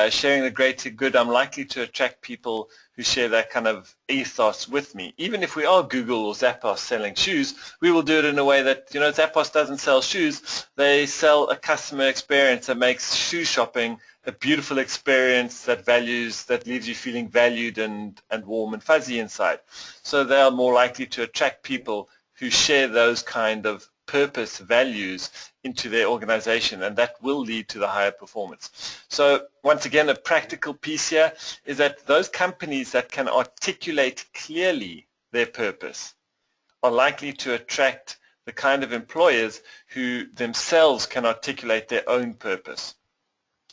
sharing the greater good, I'm likely to attract people who share that kind of ethos with me. Even if we are Google or Zappos selling shoes, we will do it in a way that, Zappos doesn't sell shoes. They sell a customer experience that makes shoe shopping a beautiful experience that leaves you feeling valued and warm and fuzzy inside. So they are more likely to attract people who share those kind of purpose values into their organization, and that will lead to the higher performance. So once again, a practical piece here is that those companies that can articulate clearly their purpose are likely to attract the kind of employers who themselves can articulate their own purpose.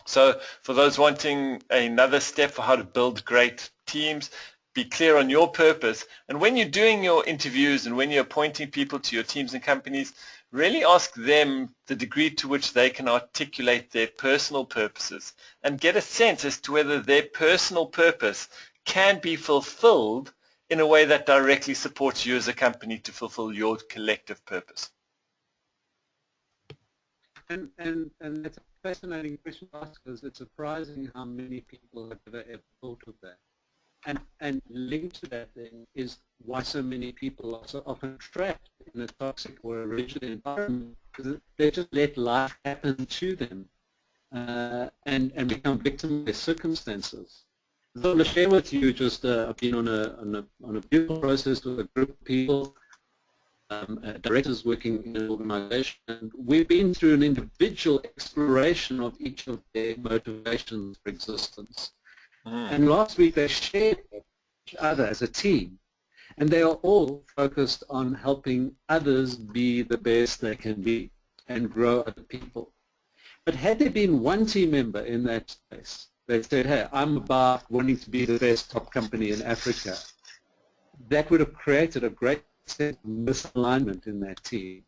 So for those wanting another step for how to build great teams, be clear on your purpose. And when you're doing your interviews and when you're appointing people to your teams and companies, really ask them the degree to which they can articulate their personal purposes and get a sense as to whether their personal purpose can be fulfilled in a way that directly supports you as a company to fulfill your collective purpose. And that's a fascinating question to ask, because it's surprising how many people have ever thought of that. And linked to that then is why so many people are so often trapped in a toxic or a rigid environment, because they just let life happen to them and become victims of their circumstances. So I'm going to share with you just I've been on a beautiful process with a group of people, directors working in an organization, and we've been through an individual exploration of each of their motivations for existence. And last week they shared each other as a team, and they are all focused on helping others be the best they can be and grow other people. But had there been one team member in that space that said, hey, I'm about wanting to be the best top company in Africa, that would have created a great sense of misalignment in that team.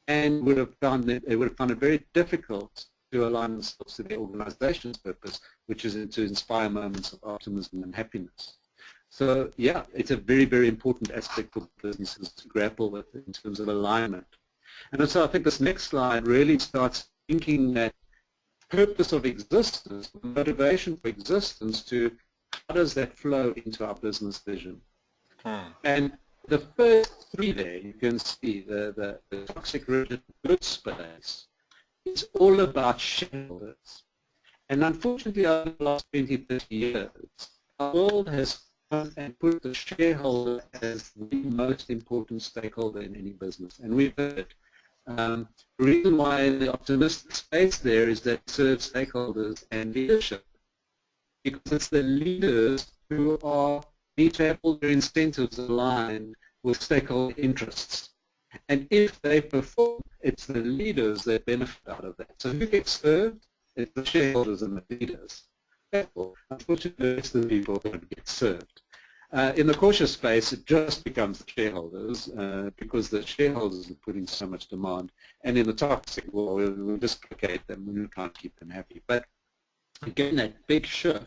and would have found it very difficult to align themselves to their organization's purpose, which is to inspire moments of optimism and happiness. So yeah, it's a very, very important aspect for businesses to grapple with in terms of alignment. And so I think this next slide really starts thinking that purpose of existence, motivation for existence, to how does that flow into our business vision. And the first three there, you can see the toxic rigid good space is all about shareholders. And unfortunately, over the last 20, 30 years, our world has come and put the shareholder as the most important stakeholder in any business. And we've heard the reason why the optimistic space there is that it serves stakeholders and leadership, because it's the leaders who need to have all their incentives aligned with stakeholder interests. And if they perform, it's the leaders that benefit out of that. So who gets served? It's the shareholders and the leaders. Therefore, unfortunately, it's the people that get served. In the cautious space, it just becomes the shareholders because the shareholders are putting so much demand. And in the toxic, well, we'll displacate them and we can't keep them happy. But again, that big shift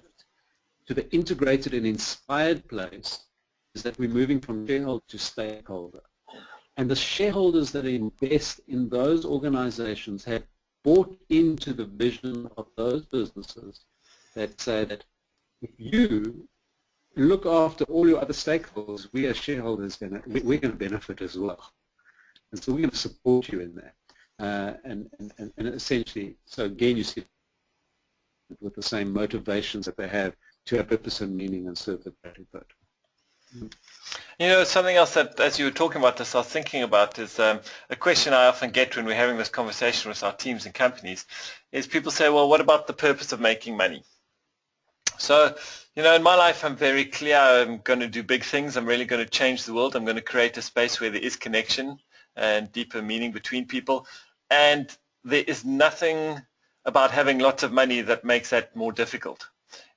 to the integrated and inspired place is that we're moving from shareholder to stakeholder. And the shareholders that invest in those organizations have bought into the vision of those businesses that say that if you look after all your other stakeholders, we as shareholders, we're going to benefit as well. And so we're going to support you in that. And essentially, so again, you see with the same motivations that they have to have purpose and meaning and serve the greater good. You know, something else that, as you were talking about this, I was thinking about is a question I often get when we're having this conversation with our teams and companies is people say, well, what about the purpose of making money? So, you know, in my life, I'm very clear. I'm going to do big things. I'm really going to change the world. I'm going to create a space where there is connection and deeper meaning between people. And there is nothing about having lots of money that makes that more difficult.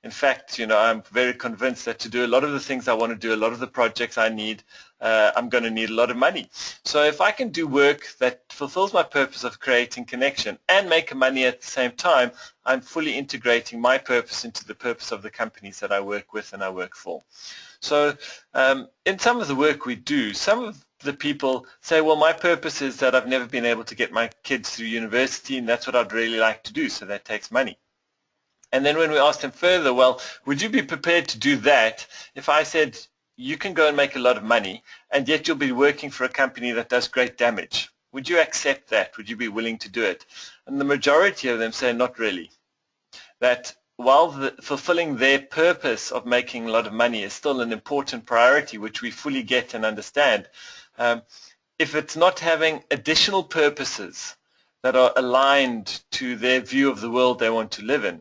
In fact, you know, I'm very convinced that to do a lot of the things I want to do, a lot of the projects I need, I'm going to need a lot of money. So if I can do work that fulfills my purpose of creating connection and make money at the same time, I'm fully integrating my purpose into the purpose of the companies that I work with and I work for. So in some of the work we do, some of the people say, well, my purpose is that I've never been able to get my kids through university, and that's what I'd really like to do, so that takes money. And then when we asked him further, well, would you be prepared to do that if I said you can go and make a lot of money and yet you'll be working for a company that does great damage? Would you accept that? Would you be willing to do it? And the majority of them say not really. That while fulfilling their purpose of making a lot of money is still an important priority, which we fully get and understand, if it's not having additional purposes that are aligned to their view of the world they want to live in,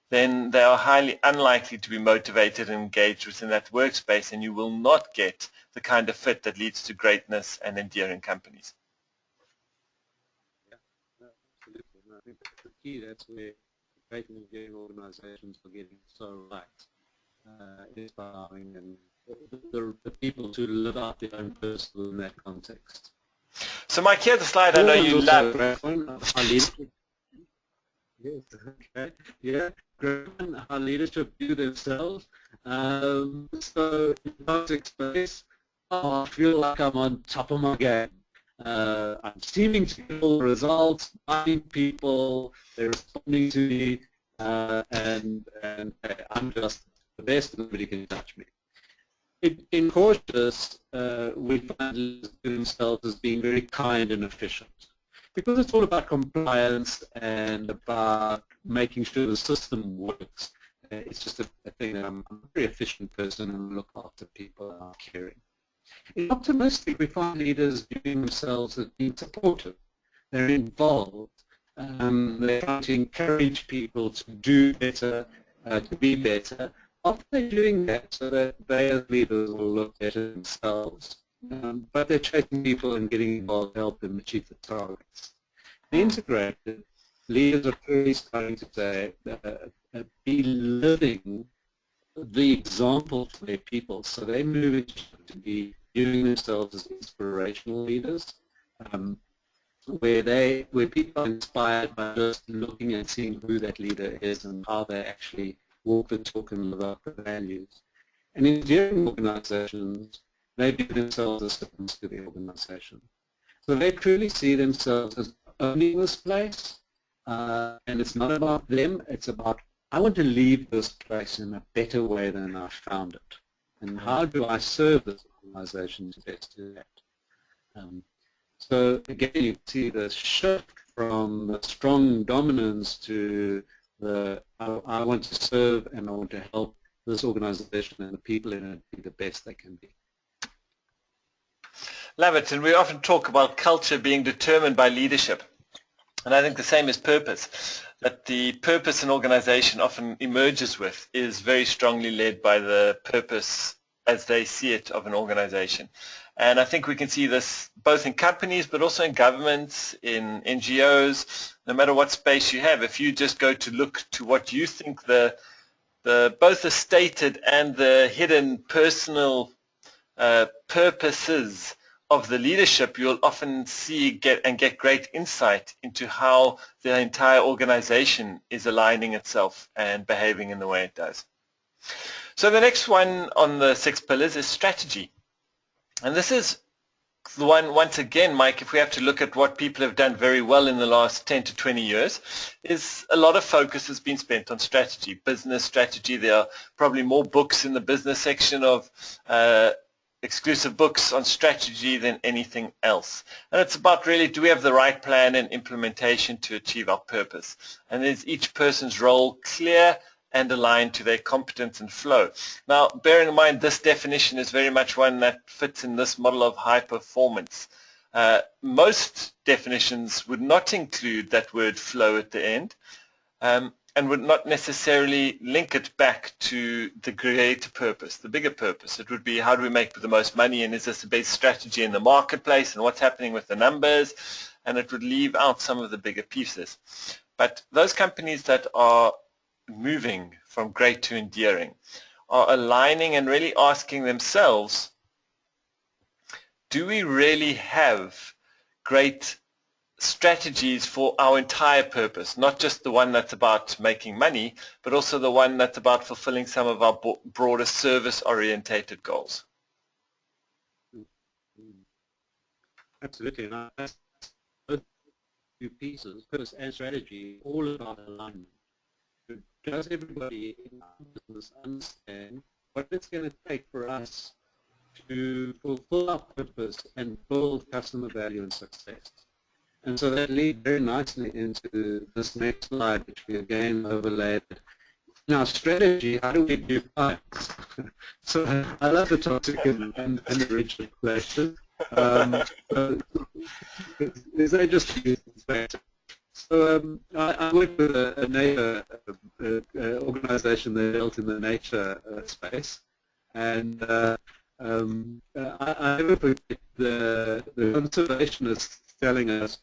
then they are highly unlikely to be motivated and engaged within that workspace, and you will not get the kind of fit that leads to greatness and enduring companies. Yeah, absolutely. And I think that's the key. That's where great and enduring organizations are getting so right. Inspiring and the people to live out their own purpose in that context. So Mike, here's the slide I know you love. Yes, okay. Yeah, how leadership view themselves. So in toxic space, I feel like I'm on top of my game. I'm seeming to get all the results, finding people, they're responding to me, and I'm just the best, nobody can touch me. In cautious, we find themselves as being very kind and efficient, because it's all about compliance and about making sure the system works. It's just a thing that I'm a very efficient person and look after people and I'm caring. In optimistic, we find leaders viewing themselves as being supportive. They're involved. They're trying to encourage people to do better, to be better. Often they're doing that so that they as leaders will look better themselves. But they're chasing people and getting involved to help them achieve the targets. The integrated leaders are really starting to say, be living the example for their people. So they move to be viewing themselves as inspirational leaders, where people are inspired by just looking and seeing who that leader is and how they actually walk the talk and live up the values. And in enduring organizations, they view themselves as servants to the organization. So they truly see themselves as owning this place, and it's not about them, it's about, I want to leave this place in a better way than I found it. And how do I serve this organization to best do that? So again, you see the shift from the strong dominance to the I want to serve and I want to help this organization and the people in it be the best they can be. Love it. And we often talk about culture being determined by leadership. And I think the same is purpose. That the purpose an organization often emerges with is very strongly led by the purpose as they see it of an organization. And I think we can see this both in companies but also in governments, in NGOs, no matter what space you have. If you just go to look to what you think both the stated and the hidden personal purposes of the leadership, you'll often get great insight into how the entire organization is aligning itself and behaving in the way it does. So the next one on the 6 pillars is strategy. And this is the one, once again, Mike, if we have to look at what people have done very well in the last 10 to 20 years, is a lot of focus has been spent on strategy, business strategy. There are probably more books in the business section of exclusive books on strategy than anything else. And it's about really, do we have the right plan and implementation to achieve our purpose? And is each person's role clear and aligned to their competence and flow? Now, bearing in mind this definition is very much one that fits in this model of high performance. Most definitions would not include that word flow at the end, and would not necessarily link it back to the greater purpose, the bigger purpose. It would be, how do we make the most money, and is this the best strategy in the marketplace, and what's happening with the numbers? And it would leave out some of the bigger pieces. But those companies that are moving from great to enduring are aligning and really asking themselves, do we really have great strategies for our entire purpose, not just the one that's about making money, but also the one that's about fulfilling some of our broader service-orientated goals? Absolutely. And that's both two pieces, purpose and strategy, all about alignment. Does everybody in our business understand what it's going to take for us to fulfill our purpose and build customer value and success? And so that leads very nicely into this next slide, which we again overlaid. In our strategy, how do we do clients? So I love the topic and the original question. Is that just So I work with a nature organization that dealt in the nature space, and I never forget the conservationists telling us,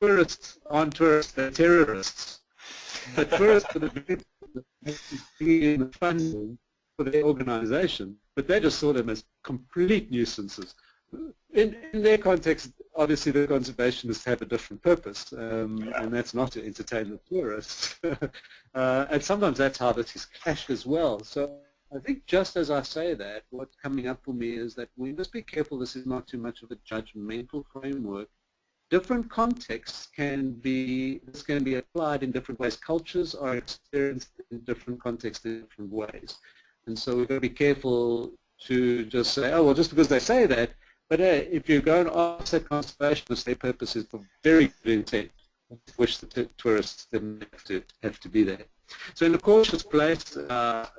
tourists aren't tourists, they're terrorists. But tourists are bringing in the funding for their organization, but they just saw them as complete nuisances. In their context, obviously the conservationists have a different purpose, and that's not to entertain the tourists. And sometimes that's how this clash as well. So I think just as I say that, what's coming up for me is that we must be careful this is not too much of a judgmental framework. Different contexts can be applied in different ways. Cultures are experienced in different contexts in different ways. And so we've got to be careful to just say, oh, well, just because they say that, but if you go and ask that conservationists, their purpose is for very good intent, which the tourists didn't have to be there. So in a cautious place, that's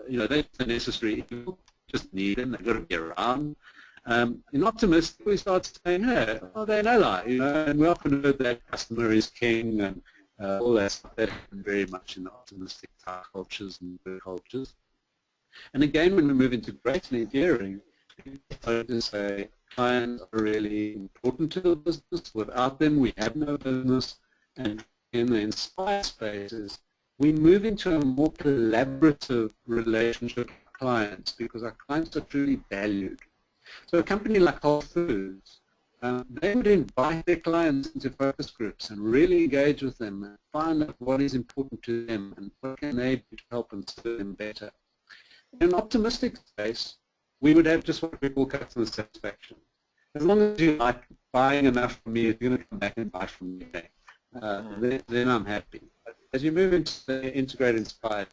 a necessary evil, just need them, they've got to be around. In optimist, we start saying, hey, well, they're no lie, and we often heard that customer is king and all that stuff. That happened very much in the optimistic type cultures and cultures. And again, when we move into great and enduring, I just say clients are really important to the business. Without them, we have no business. And in the inspire spaces, we move into a more collaborative relationship with clients because our clients are truly valued. So a company like Whole Foods they would invite their clients into focus groups and really engage with them and find out what is important to them and what can they do to help them serve them better. In an optimistic space, we would have just what we call customer satisfaction. As long as you like buying enough from me, you're going to come back and buy from me again. Then I'm happy. But as you move into the integrated inspired,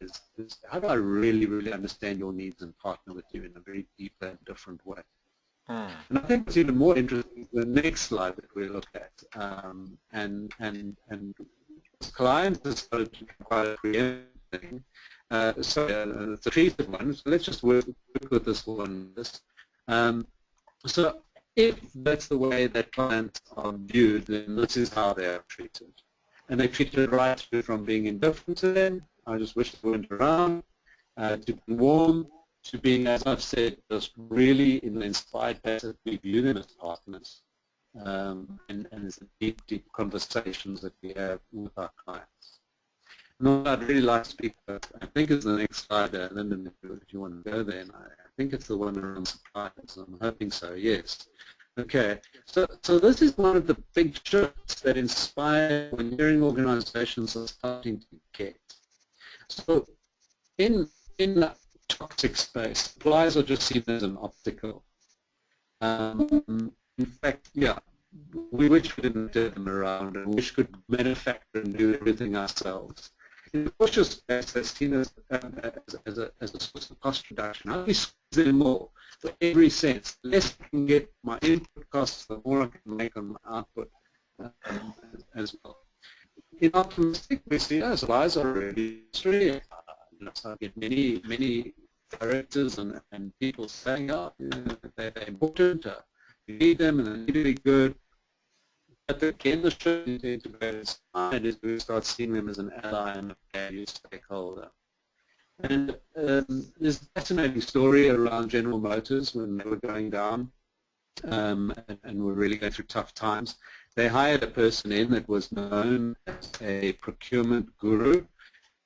how do I really, really understand your needs and partner with you in a very deep and different way? And I think what's even more interesting is the next slide that we look at. And clients have started to become quite a preempting. It's a treated one, so let's just work with this one. So if that's the way that clients are viewed, then this is how they are treated. And they're treated right through from being indifferent to them, I just wish they weren't around, to being warm, to being, as I've said, just really in the inspired passive, we view them as partners. And there's deep, deep conversations that we have with our clients. No, I'd really like to speak about, I think it's the next slide, Lyndon, if you want to go there, and I think it's the one around suppliers. I'm hoping so, yes. Okay, so this is one of the big shifts that inspire when hearing organizations are starting to get. So in the toxic space, suppliers are just seen as an obstacle. In fact, yeah, we wish we didn't turn them around and wish we could manufacture and do everything ourselves. In the cautious space, they're seen as a source of cost reduction. How do we squeeze them more for every cent? The less I can get my input costs, the more I can make on my output as well. In optimistic, we see our suppliers are really straight. So I get many directors and people saying, oh, they're important, we need them and they need to be good. But again, the shift into integrated side is we start seeing them as an ally and a value stakeholder. And there's a fascinating story around General Motors when they were going down and were really going through tough times. They hired a person in that was known as a procurement guru,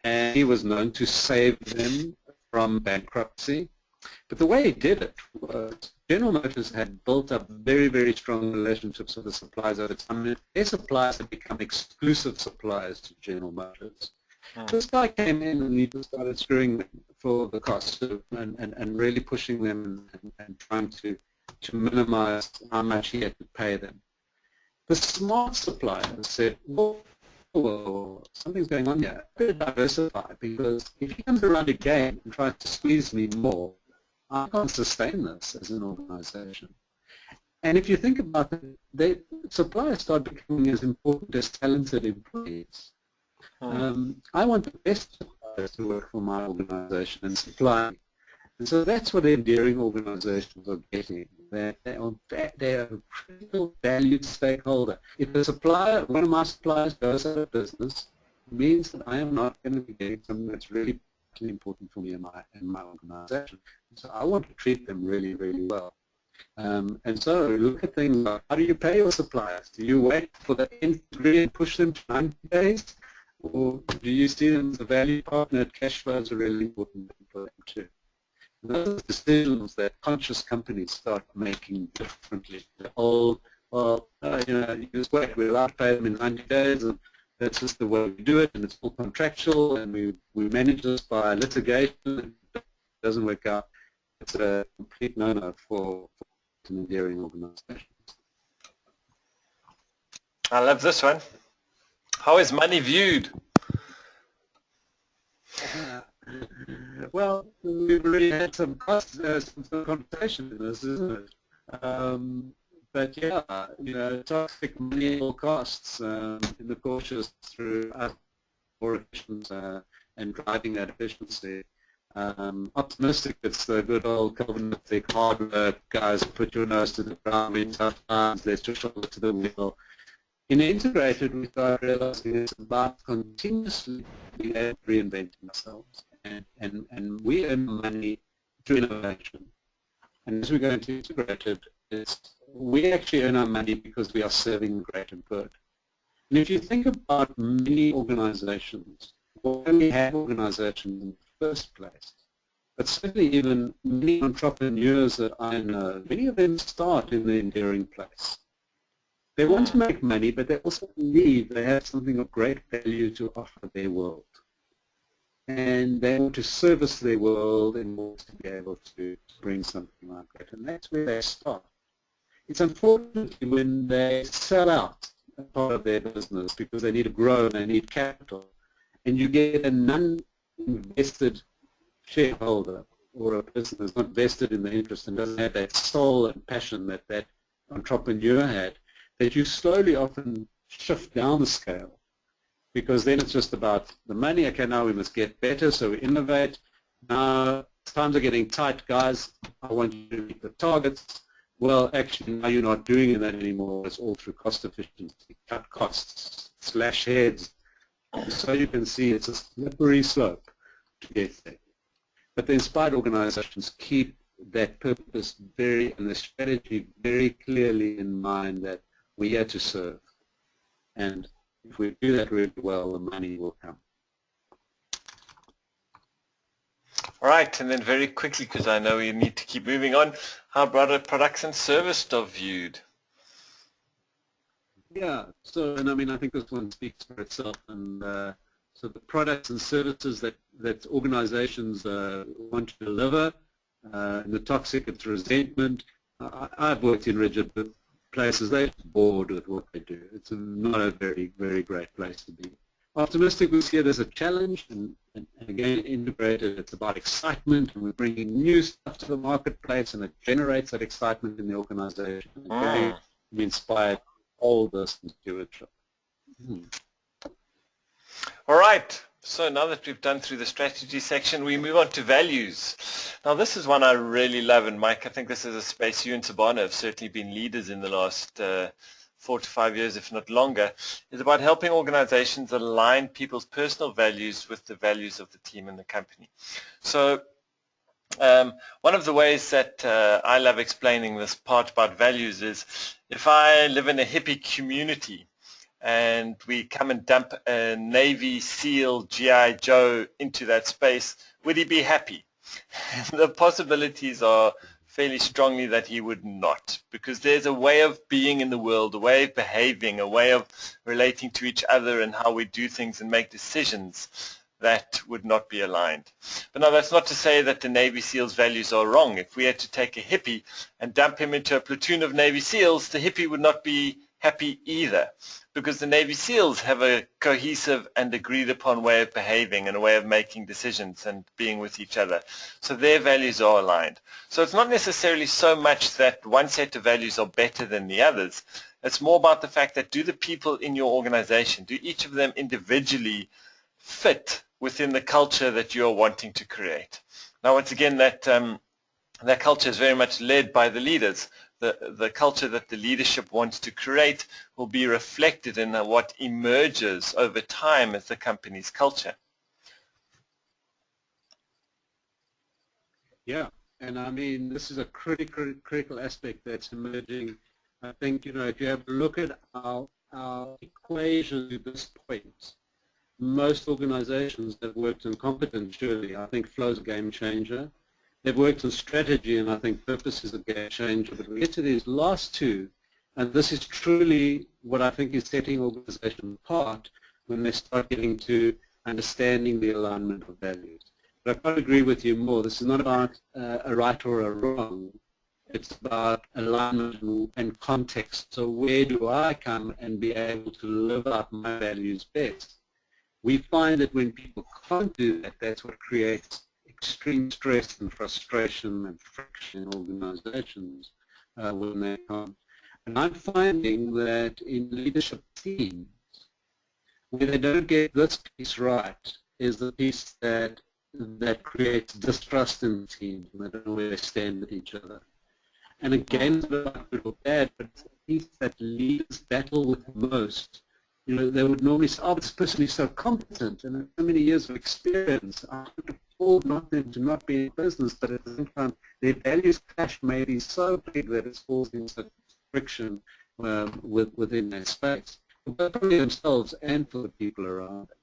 and he was known to save them from bankruptcy. But the way he did it was General Motors had built up very, very strong relationships with the suppliers over time. Their suppliers had become exclusive suppliers to General Motors. This guy came in and he just started screwing them for the cost and really pushing them and trying to minimize how much he had to pay them. The smart suppliers said, well, something's going on here. I better diversify, because if he comes around again and tries to squeeze me more, I can't sustain this as an organization. And if you think about it, suppliers start becoming as important as talented employees. I want the best suppliers to work for my organization and supply. And so that's what endearing organizations are getting. They are a critical valued stakeholder. If a supplier, one of my suppliers goes out of business, it means that I am not going to be getting something that's really important for me in my organization. So I want to treat them really, really well. And so look at things like, how do you pay your suppliers? Do you wait for the end degree and push them to 90 days? Or do you see them as a value partner? Cash flows are really important for them too. Those are decisions that conscious companies start making differently. The old, well, you just wait, we're allowed to pay them in 90 days, and that's just the way we do it, and it's all contractual, and we manage this by litigation, and it doesn't work out. It's a complete no-no for an endearing organization. I love this one. How is money viewed? Well, we've already had some conversation in this, isn't it? But yeah, toxic money at all costs in the cautious through more efficient and driving that efficiency. Optimistic, it's the good old Calvinistic hard work, guys, put your nose to the ground in tough times, let's just shoulder to the wheel. In integrated, we start realizing it's about continuously reinventing ourselves, and we earn money through innovation. And as we go into integrated, we actually earn our money because we are serving the greater good. And if you think about many organizations, why we have organizations in the first place, but certainly even many entrepreneurs that I know, many of them start in the endearing place. They want to make money, but they also believe they have something of great value to offer their world. And they want to service their world and want to be able to bring something like that. And that's where they start. It's unfortunate when they sell out a part of their business because they need to grow and they need capital, and you get a non-invested shareholder or a person who's not vested in the interest and doesn't have that soul and passion that that entrepreneur had, that you slowly often shift down the scale, because then it's just about the money. Okay, now we must get better, so we innovate. Now times are getting tight, guys. I want you to meet the targets. Well, actually, now you're not doing that anymore. It's all through cost efficiency, cut costs, slash heads. So you can see it's a slippery slope to get there. But the inspired organizations keep that purpose and the strategy very clearly in mind, that we're here to serve. And if we do that really well, the money will come. All right, and then very quickly, because I know we need to keep moving on, how broader products and services are viewed? Yeah, so, and I mean, I think this one speaks for itself. And so the products and services that organizations want to deliver, in the toxic, it's resentment. I've worked in rigid places. They're bored with what they do. It's not a very, very great place to be. Optimistic, we see it as a challenge, and again, integrated, it's about excitement, and we're bringing new stuff to the marketplace, and it generates that excitement in the organization. Again, we inspire all this stewardship. All right, so now that we've done through the strategy section, we move on to values. Now this is one I really love, and Mike, I think this is a space you and Sabana have certainly been leaders in the last 4 to 5 years, if not longer, is about helping organizations align people's personal values with the values of the team and the company. So one of the ways that I love explaining this part about values is, if I live in a hippie community and we come and dump a Navy SEAL G.I. Joe into that space, would he be happy? The possibilities are fairly strongly that he would not, because there's a way of being in the world, a way of behaving, a way of relating to each other and how we do things and make decisions that would not be aligned. But now that's not to say that the Navy SEALs values are wrong. If we had to take a hippie and dump him into a platoon of Navy SEAls, the hippie would not be happy either, because the Navy SEALs have a cohesive and agreed upon way of behaving and a way of making decisions and being with each other. So their values are aligned. So it's not necessarily so much that one set of values are better than the others. It's more about the fact that, do the people in your organization, do each of them individually fit within the culture that you're wanting to create? Now, once again, that culture is very much led by the leaders. The culture that the leadership wants to create will be reflected in what emerges over time as the company's culture. Yeah, and I mean, this is a critical aspect that's emerging. I think, if you have a look at our equation to this point, most organizations that worked in competence, surely, I think Flow's a game changer. They've worked on strategy, and I think purpose is a game changer. But we get to these last two, and this is truly what I think is setting organizations apart when they start getting to understanding the alignment of values. But I can't agree with you more. This is not about a right or a wrong. It's about alignment and context. So where do I come and be able to live out my values best? We find that when people can't do that, that's what creates extreme stress and frustration and friction in organizations when they can't. And I'm finding that in leadership teams, where they don't get this piece right, is the piece that creates distrust in the teams, and they don't know where they stand with each other. And again, it's not good or bad, but it's a piece that leaders battle with most. They would normally say, oh, this person is so competent and so many years of experience. I could afford not them to not be in business, but at the same time, their values clash may be so big that it's causing such friction within their space, both for themselves and for the people around them.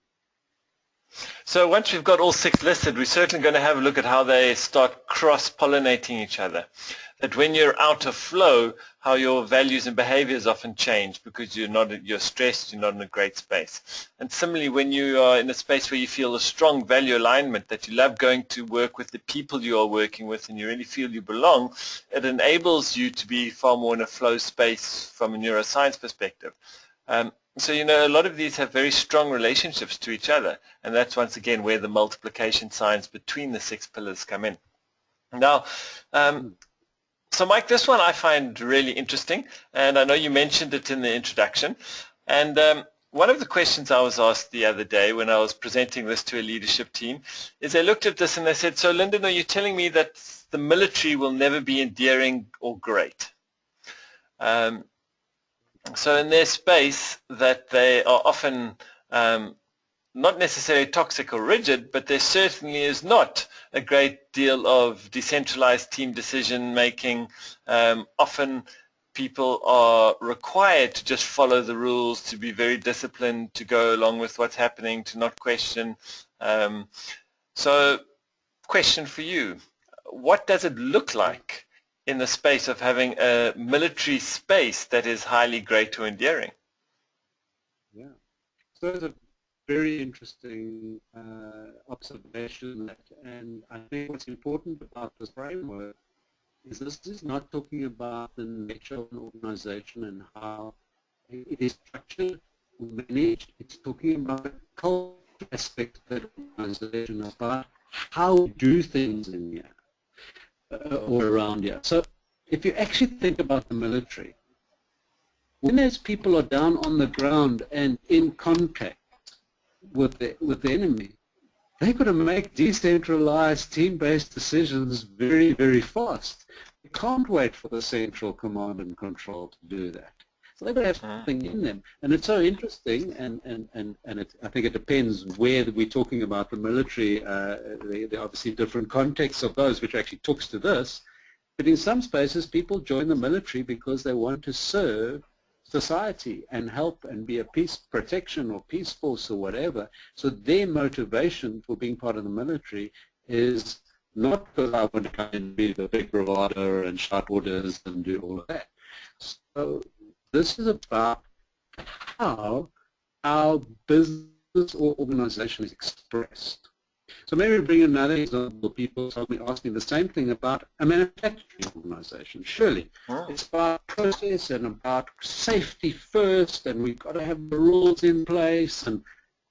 So once we've got all 6 listed, we're certainly going to have a look at how they start cross-pollinating each other. That when you're out of flow, how your values and behaviors often change because you're stressed, you're not in a great space. And similarly, when you are in a space where you feel a strong value alignment, that you love going to work with the people you are working with and you really feel you belong, it enables you to be far more in a flow space from a neuroscience perspective. So, a lot of these have very strong relationships to each other, and that's once again where the multiplication signs between the 6 pillars come in. Now, so Mike, this one I find really interesting, and I know you mentioned it in the introduction. And one of the questions I was asked the other day when I was presenting this to a leadership team is they looked at this and they said, so Lyndon, are you telling me that the military will never be endearing or great? So in their space, that they are often not necessarily toxic or rigid, but there certainly is not a great deal of decentralized team decision making. Often people are required to just follow the rules, to be very disciplined, to go along with what's happening, to not question. So question for you, what does it look like in the space of having a military space that is highly great or endearing? Yeah, so it's a very interesting observation, and I think what's important about this framework is this is not talking about the nature of an organization and how it is structured or managed. It's talking about the cultural aspect of that organization, about how we do things in here. Or around here. So if you actually think about the military, when those people are down on the ground and in contact with the enemy, they've got to make decentralized team-based decisions very, very fast. They can't wait for the central command and control to do that. So they've got to have something in them. And it's so interesting, and I think it depends where we're talking about the military. There are obviously different contexts of those, which actually talks to this. But in some spaces, people join the military because they want to serve society and help and be a peace protection or peace force or whatever. So their motivation for being part of the military is not because I want to come and be the big bravado and shout orders and do all of that. So this is about how our business or organization is expressed. So maybe bring another example. People told me, asked me the same thing about a manufacturing organization. Surely, it's about process and about safety first, and we've got to have the rules in place. And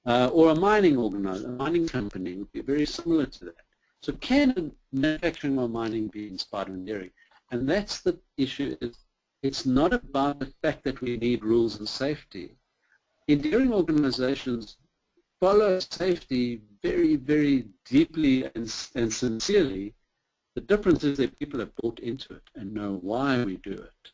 or a mining organization, a mining company would be very similar to that. So can manufacturing or mining be inspired and endearing? And that's the issue. It's not about the fact that we need rules and safety. Endearing organizations follow safety very, very deeply and sincerely. The difference is that people have bought into it and know why we do it.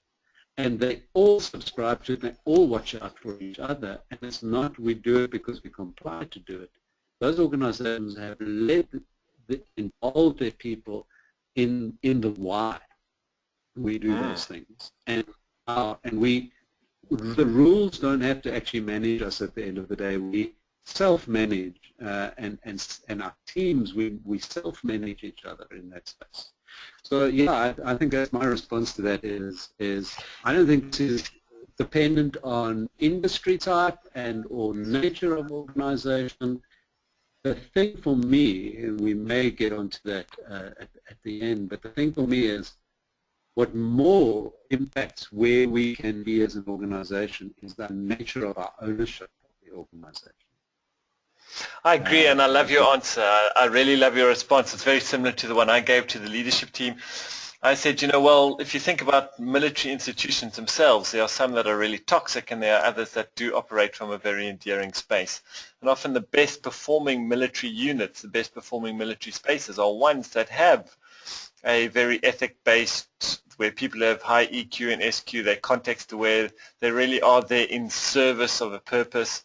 And they all subscribe to it, they all watch out for each other, and it's not we do it because we comply to do it. Those organizations have involved their people in the why we do those things. And the rules don't have to actually manage us at the end of the day. We self-manage, and our teams, we self-manage each other in that space. So yeah, I think that's my response to that is I don't think this is dependent on industry type and or nature of organization. The thing for me, and we may get onto that at the end, but the thing for me is what more impacts where we can be as an organization is the nature of our ownership of the organization. I agree, and I love your answer. I really love your response. It's very similar to the one I gave to the leadership team. I said, well, if you think about military institutions themselves, there are some that are really toxic and there are others that do operate from a very endearing space. And often the best performing military units, the best performing military spaces are ones that have a very ethic-based, where people have high EQ and SQ, they're context-aware, they really are there in service of a purpose.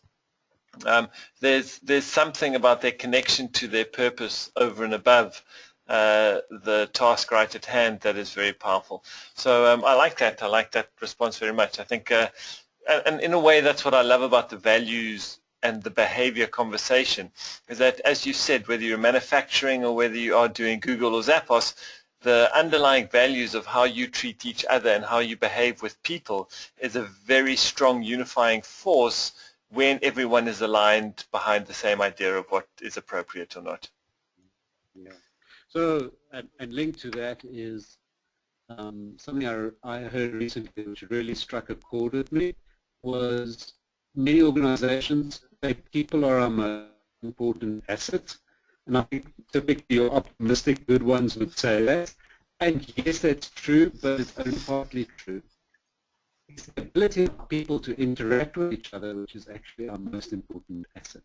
There's something about their connection to their purpose over and above the task right at hand that is very powerful. So I like that response very much. I think, and in a way, that's what I love about the values and the behavior conversation is that, as you said, whether you're manufacturing or whether you are doing Google or Zappos, the underlying values of how you treat each other and how you behave with people is a very strong unifying force when everyone is aligned behind the same idea of what is appropriate or not. Yeah. So, and linked to that is something I heard recently which really struck a chord with me was many organizations say people are our most important asset. And I think typically your optimistic good ones would say that. And yes, that's true, but it's only partly true. It's the ability of people to interact with each other which is actually our most important asset.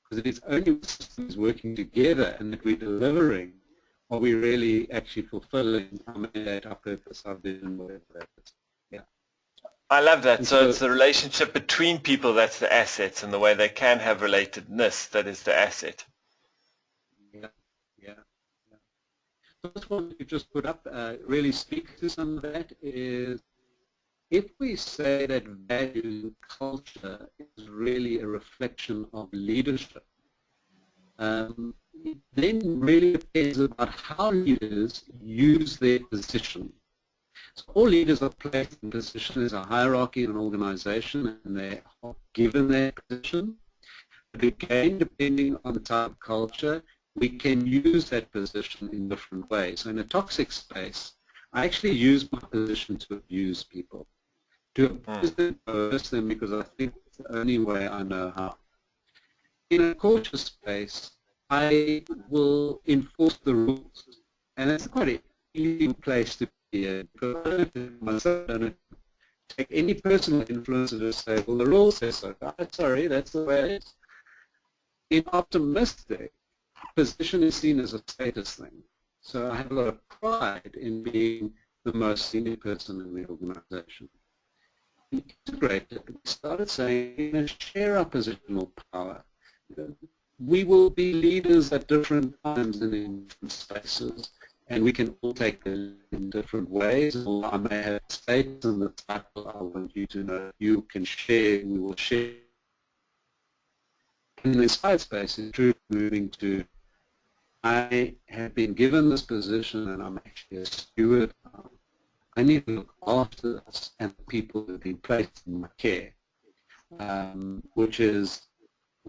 Because it is only when systems working together and that we're delivering are we really actually fulfilling our mandate, our purpose, our vision, whatever that is. Yeah. I love that. And So it's the relationship between people that's the assets, and the way they can have relatedness that is the asset. yeah, yeah. So this one you just put up really speaks to some of that is if we say that value and culture is really a reflection of leadership, it then really depends about how leaders use their position. So all leaders are placed in position. There's a hierarchy in an organization and they are given their position. But again, depending on the type of culture, we can use that position in different ways. So in a toxic space, I actually use my position to abuse people. To abuse them, coerce them, because I think it's the only way I know how. In a cautious space, I will enforce the rules. And that's quite an easy place to be in, because I don't take any personal influence and just say, well, the rules say so. Sorry, that's the way it is. In optimistic, position is seen as a status thing. So I have a lot of pride in being the most senior person in the organization. Integrated, we started saying, share our positional power. We will be leaders at different times and in different spaces, and we can all take it in different ways. Or I may have space in the title. I want you to know you can share, we will share. In the inspired space, it's true moving to, I have been given this position and I'm actually a steward. I need to look after this and the people who have been placed in my care, which is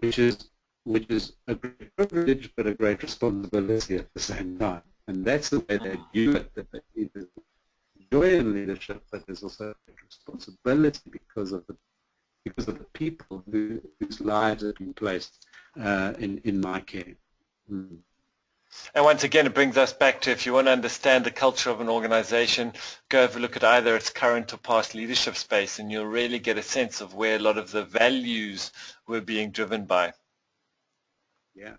a great privilege but a great responsibility at the same time. And that's the way they view it, that there's joy in leadership, but there's also a responsibility because of the people whose lives have been placed in my care. Mm. And once again, it brings us back to, if you want to understand the culture of an organization, go have a look at either its current or past leadership space, and you'll really get a sense of where a lot of the values were being driven by. Yeah.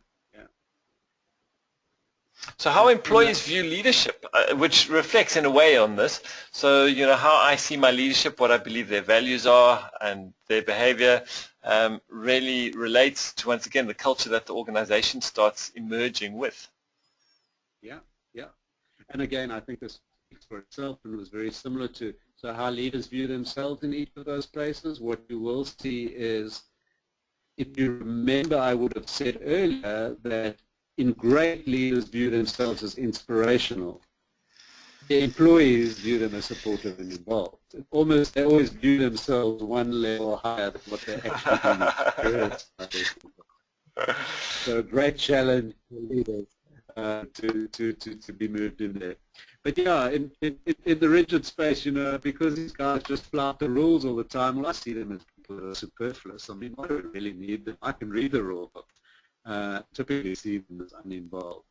So how employees view leadership, which reflects in a way on this. So, how I see my leadership, what I believe their values are, and their behavior really relates to, once again, the culture that the organization starts emerging with. Yeah. And again, I think this speaks for itself and was very similar to how leaders view themselves in each of those places. What you will see is, if you remember, I would have said earlier that great leaders view themselves as inspirational. The employees view them as supportive and involved. They always view themselves one level higher than what they're actually doing. So a great challenge for leaders to be moved in there. But yeah, in the rigid space, because these guys just flout the rules all the time, well, I see them as people that are superfluous. I mean, I don't really need them. I can read the rule book. Typically see them as uninvolved.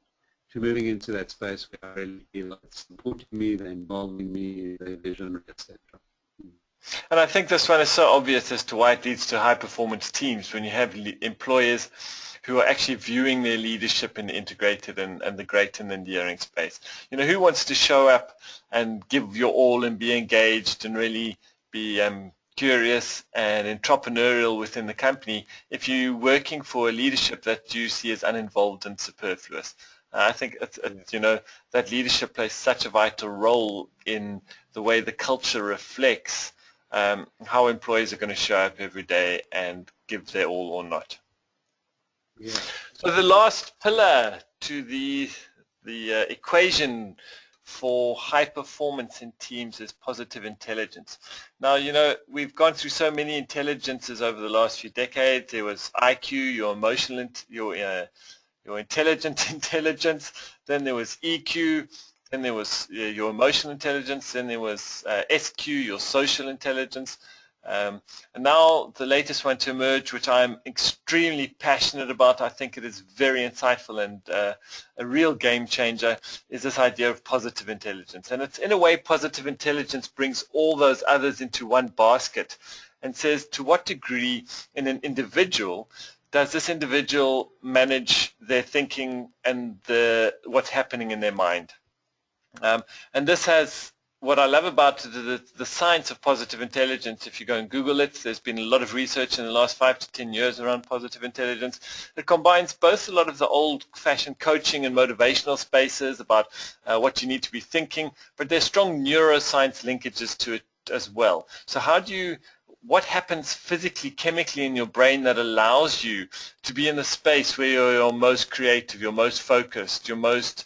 To moving into that space where I really feel like it's supporting me, they're involving me, their vision, etc. And I think this one is so obvious as to why it leads to high-performance teams, when you have employers who are actually viewing their leadership in the integrated and the great and endearing space. Who wants to show up and give your all and be engaged and really be curious and entrepreneurial within the company if you're working for a leadership that you see as uninvolved and superfluous? I think that leadership plays such a vital role in the way the culture reflects how employees are going to show up every day and give their all or not. Yeah. So the last pillar to the equation for high performance in teams is positive intelligence. Now, you know, we've gone through so many intelligences over the last few decades. There was IQ, your emotional, your intelligent intelligence. Then there was EQ. Then there was your emotional intelligence. Then there was SQ, your social intelligence. And now the latest one to emerge, which I'm extremely passionate about, I think it is very insightful and a real game changer, is this idea of positive intelligence. And it's in a way positive intelligence brings all those others into one basket and says to what degree in an individual does this individual manage their thinking and what's happening in their mind. And this has, what I love about the science of positive intelligence, if you go and Google it, there's been a lot of research in the last 5 to 10 years around positive intelligence. It combines both a lot of the old-fashioned coaching and motivational spaces about what you need to be thinking, but there's strong neuroscience linkages to it as well. So what happens physically, chemically in your brain that allows you to be in the space where you're most creative, you're most focused, you're most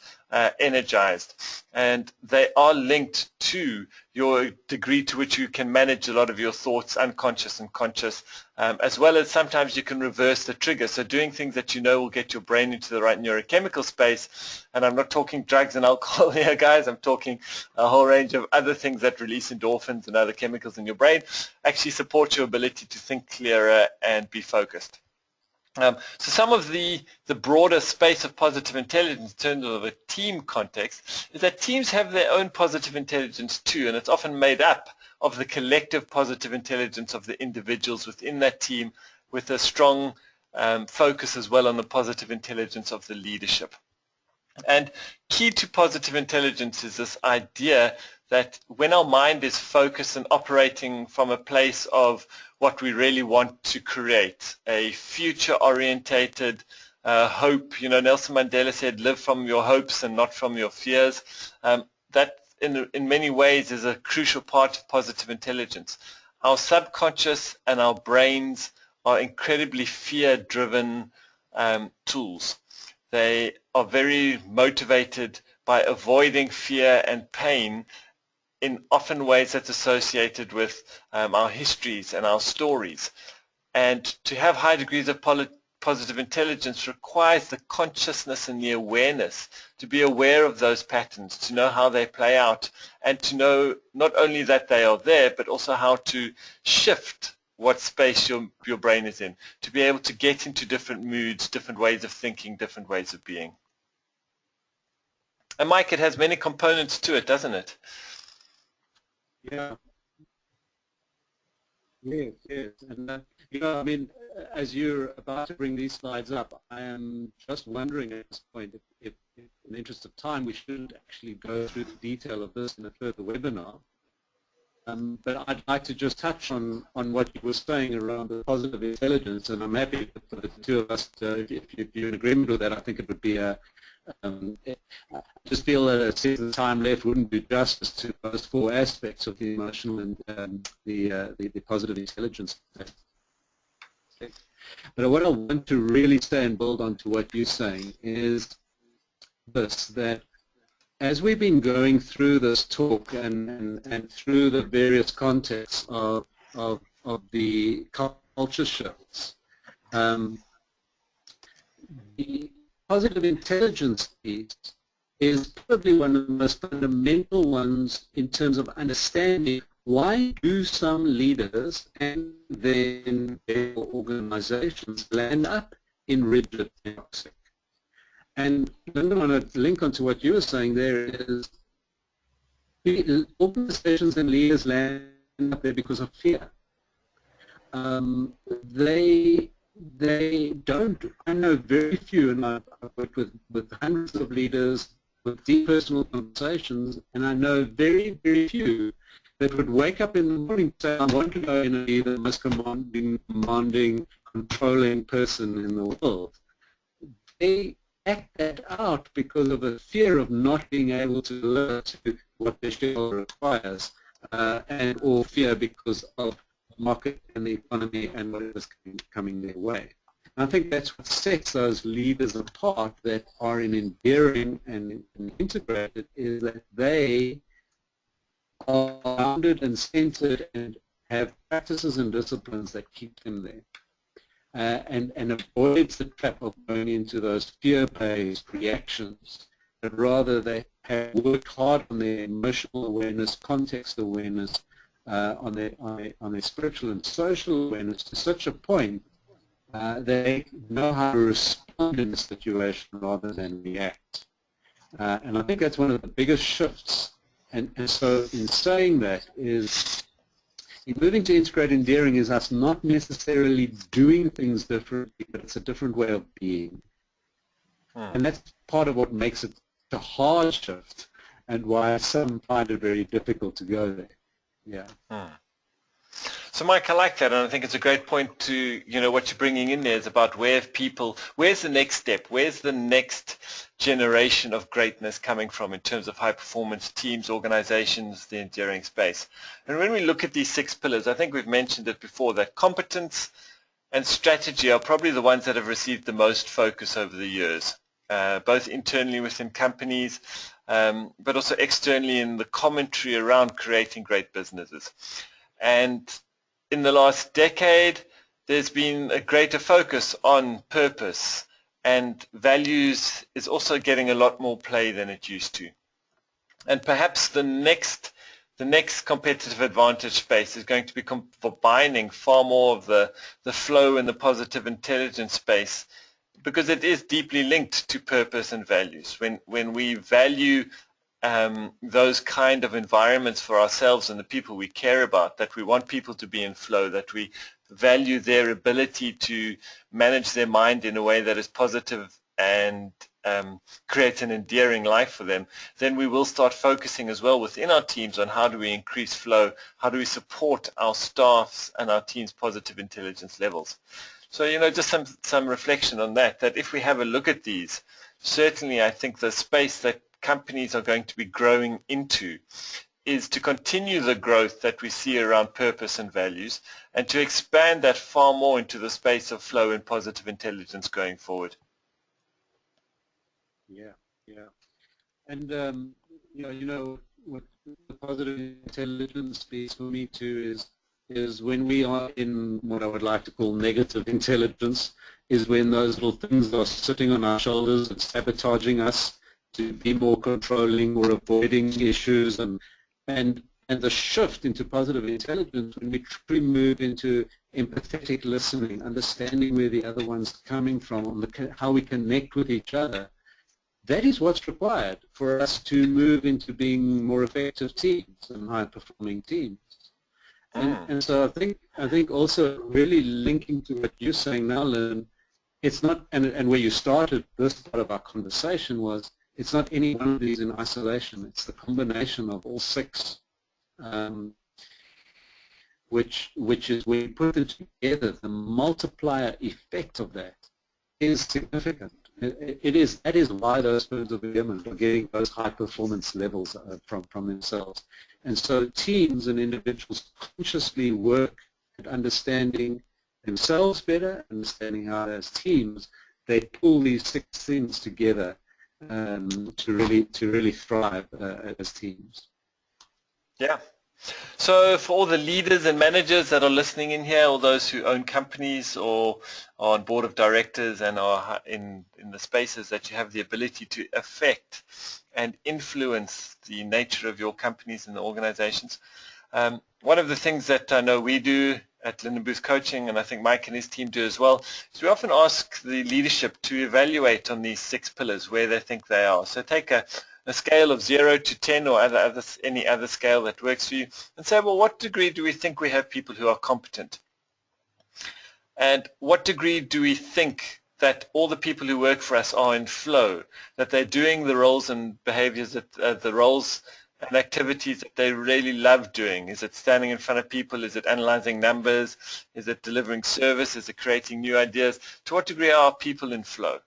energized, and they are linked to your degree to which you can manage a lot of your thoughts, unconscious and conscious, as well as sometimes you can reverse the trigger. So doing things that you know will get your brain into the right neurochemical space, and I'm not talking drugs and alcohol here, guys, I'm talking a whole range of other things that release endorphins and other chemicals in your brain, actually support your ability to think clearer and be focused. So some of the broader space of positive intelligence in terms of a team context is that teams have their own positive intelligence too, and it's often made up of the collective positive intelligence of the individuals within that team with a strong focus as well on the positive intelligence of the leadership. And key to positive intelligence is this idea that when our mind is focused and operating from a place of what we really want to create, a future-orientated hope. You know, Nelson Mandela said, live from your hopes and not from your fears. That in many ways is a crucial part of positive intelligence. Our subconscious and our brains are incredibly fear-driven tools. They are very motivated by avoiding fear and pain in often ways that's associated with our histories and our stories. And to have high degrees of positive intelligence requires the consciousness and the awareness to be aware of those patterns, to know how they play out, and to know not only that they are there, but also how to shift what space your brain is in, to be able to get into different moods, different ways of thinking, different ways of being. And Mike, it has many components to it, doesn't it? Yeah. Yes, yes. And, you know, I mean, as you're about to bring these slides up, I am just wondering at this point if in the interest of time, we shouldn't actually go through the detail of this in a further webinar. But I'd like to just touch on what you were saying around the positive intelligence, and I'm happy for the two of us to, if you're in agreement with that, I think it would be I just feel that the time left wouldn't do justice to those four aspects of the emotional and the positive intelligence. But what I want to really say and build on to what you're saying is this, that as we've been going through this talk and through the various contexts of the culture shifts, the positive intelligence piece is probably one of the most fundamental ones in terms of understanding why do some leaders and then their organizations land up in rigid and toxic. And I want to link onto what you were saying there is organizations and leaders land up there because of fear. They don't, I know very few, and I've worked with hundreds of leaders with deep personal conversations, and I know very, very few that would wake up in the morning and say, I want to go in and be the most commanding, controlling person in the world. They act that out because of a fear of not being able to deliver to what their shareholder requires. and or fear because of the market and the economy and whatever's coming their way. And I think that's what sets those leaders apart that are in endearing and integrated, is that they are grounded and centered and have practices and disciplines that keep them there. And avoids the trap of going into those fear-based reactions, but rather they have worked hard on their emotional awareness, context awareness, on their spiritual and social awareness to such a point they know how to respond in a situation rather than react. And I think that's one of the biggest shifts. And so in saying that is, in moving to integrate endearing is us not necessarily doing things differently, but it's a different way of being. And that's part of what makes it a hard shift and why some find it very difficult to go there. Yeah. So Mike, I like that, and I think it's a great point to, you know, what you're bringing in there is about where's the next step, where's the next generation of greatness coming from in terms of high performance teams, organizations, the enduring space. And when we look at these 6 pillars, I think we've mentioned it before, that competence and strategy are probably the ones that have received the most focus over the years, both internally within companies, but also externally in the commentary around creating great businesses. And in the last decade, there's been a greater focus on purpose, and values is also getting a lot more play than it used to. And perhaps the next competitive advantage space is going to be combining far more of the flow and the positive intelligence space, because it is deeply linked to purpose and values. When we value those kind of environments for ourselves and the people we care about, that we want people to be in flow, that we value their ability to manage their mind in a way that is positive and create an endearing life for them, then we will start focusing as well within our teams on how do we increase flow, how do we support our staffs and our teams' positive intelligence levels. So, you know, just some reflection on that if we have a look at these, certainly I think the space that companies are going to be growing into is to continue the growth that we see around purpose and values, and to expand that far more into the space of flow and positive intelligence going forward. Yeah. And you know what the positive intelligence piece for me too is when we are in what I would like to call negative intelligence, is when those little things are sitting on our shoulders and sabotaging us to be more controlling or avoiding issues, and the shift into positive intelligence, when we truly move into empathetic listening, understanding where the other one's coming from, how we connect with each other. That is what's required for us to move into being more effective teams and high-performing teams. And so I think also really linking to what you're saying now, Lynn, it's not, and where you started this part of our conversation was, it's not any one of these in isolation. It's the combination of all 6, which is when you put it together, the multiplier effect of that is significant. That is why those firms of behemoth are getting those high performance levels from themselves. And so teams and individuals consciously work at understanding themselves better, understanding how as teams they pull these 6 things together to really thrive as teams. Yeah. So for all the leaders and managers that are listening in here, all those who own companies or are on board of directors and are in the spaces that you have the ability to affect and influence the nature of your companies and the organizations, one of the things that I know we do at Linden Booth Coaching, and I think Mike and his team do as well, is we often ask the leadership to evaluate on these 6 pillars where they think they are. So take a scale of 0 to 10 or any other scale that works for you, and say, well, what degree do we think we have people who are competent? And what degree do we think that all the people who work for us are in flow, that they're doing the roles and behaviors, the roles and activities that they really love doing? Is it standing in front of people? Is it analyzing numbers? Is it delivering service? Is it creating new ideas? To what degree are people in flow?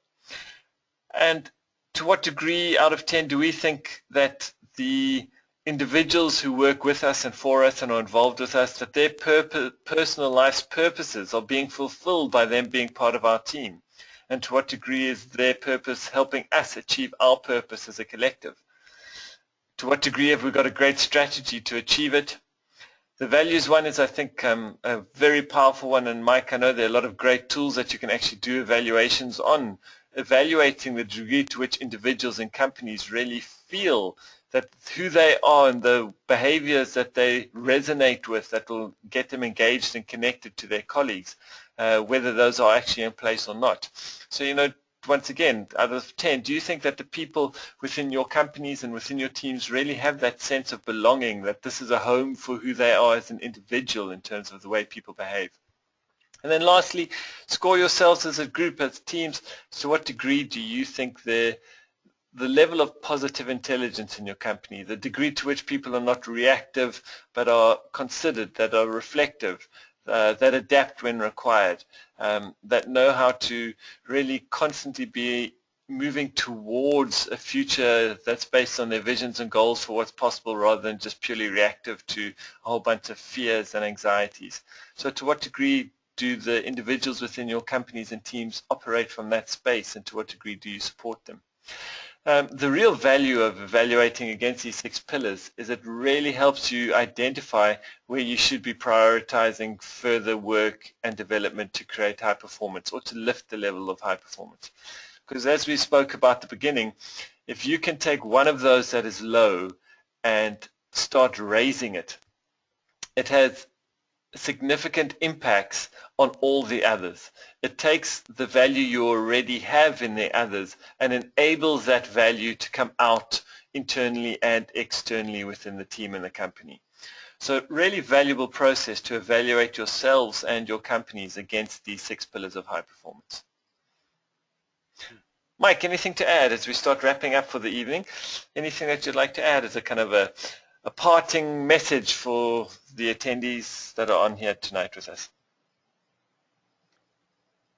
And to what degree out of 10 do we think that the individuals who work with us and for us and are involved with us, that their personal life's purposes are being fulfilled by them being part of our team? And to what degree is their purpose helping us achieve our purpose as a collective? To what degree have we got a great strategy to achieve it? The values one is, I think, a very powerful one, and Mike, I know there are a lot of great tools that you can actually do evaluations on, evaluating the degree to which individuals and companies really feel that who they are and the behaviors that they resonate with that will get them engaged and connected to their colleagues, whether those are actually in place or not. So, you know, once again, out of 10, do you think that the people within your companies and within your teams really have that sense of belonging, that this is a home for who they are as an individual in terms of the way people behave? And then lastly, score yourselves as a group, as teams. To what degree do you think the level of positive intelligence in your company, the degree to which people are not reactive but are considered, that are reflective, that adapt when required, that know how to really constantly be moving towards a future that's based on their visions and goals for what's possible rather than just purely reactive to a whole bunch of fears and anxieties. So to what degree do the individuals within your companies and teams operate from that space, and to what degree do you support them? The real value of evaluating against these 6 pillars is it really helps you identify where you should be prioritizing further work and development to create high performance or to lift the level of high performance. Because as we spoke about at the beginning, if you can take one of those that is low and start raising it, it has significant impacts on all the others. It takes the value you already have in the others and enables that value to come out internally and externally within the team and the company. So really valuable process to evaluate yourselves and your companies against these 6 pillars of high performance. Mike, anything to add as we start wrapping up for the evening? Anything that you'd like to add as a kind of a parting message for the attendees that are on here tonight with us?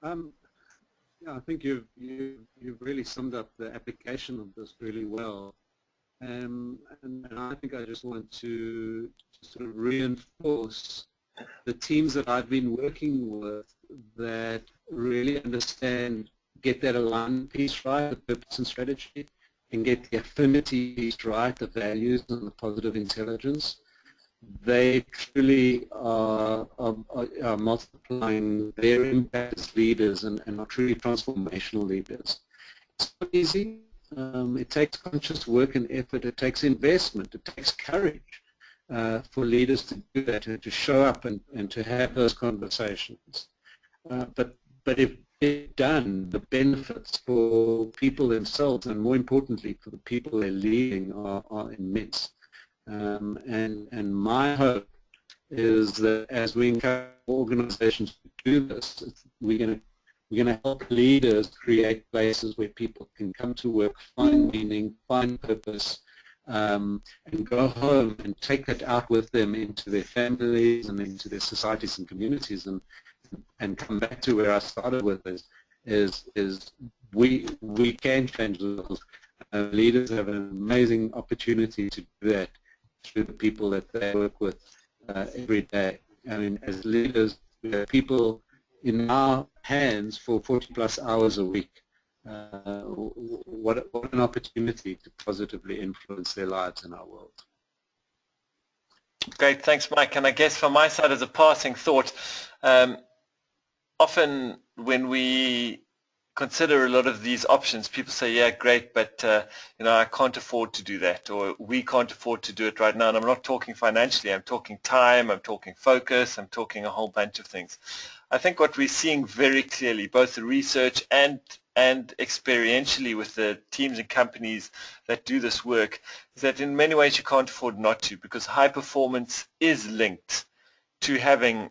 Yeah, I think you've really summed up the application of this really well, and I think I just want to sort of reinforce the teams that I've been working with that really understand, get that alignment piece right, the purpose and strategy, and get the affinity piece right, the values and the positive intelligence. They truly are multiplying their impact as leaders and are truly transformational leaders. It's not easy. It takes conscious work and effort. It takes investment. It takes courage for leaders to do that and to show up and to have those conversations. But if done, the benefits for people themselves and more importantly for the people they're leading are immense. And my hope is that as we encourage organizations to do this, we're going to help leaders create places where people can come to work, find meaning, find purpose, and go home and take that out with them into their families and into their societies and communities, and come back to where I started with is we can change the world. Leaders have an amazing opportunity to do that through the people that they work with every day. I mean, as leaders, we have people in our hands for 40+ hours a week. What an opportunity to positively influence their lives in our world. Great, thanks, Mike. And I guess from my side as a passing thought, often when we consider a lot of these options, people say, yeah, great, but you know, I can't afford to do that, or we can't afford to do it right now. And I'm not talking financially, I'm talking time, I'm talking focus, I'm talking a whole bunch of things. I think what we're seeing very clearly, both the research and experientially with the teams and companies that do this work, is that in many ways you can't afford not to, because high performance is linked to having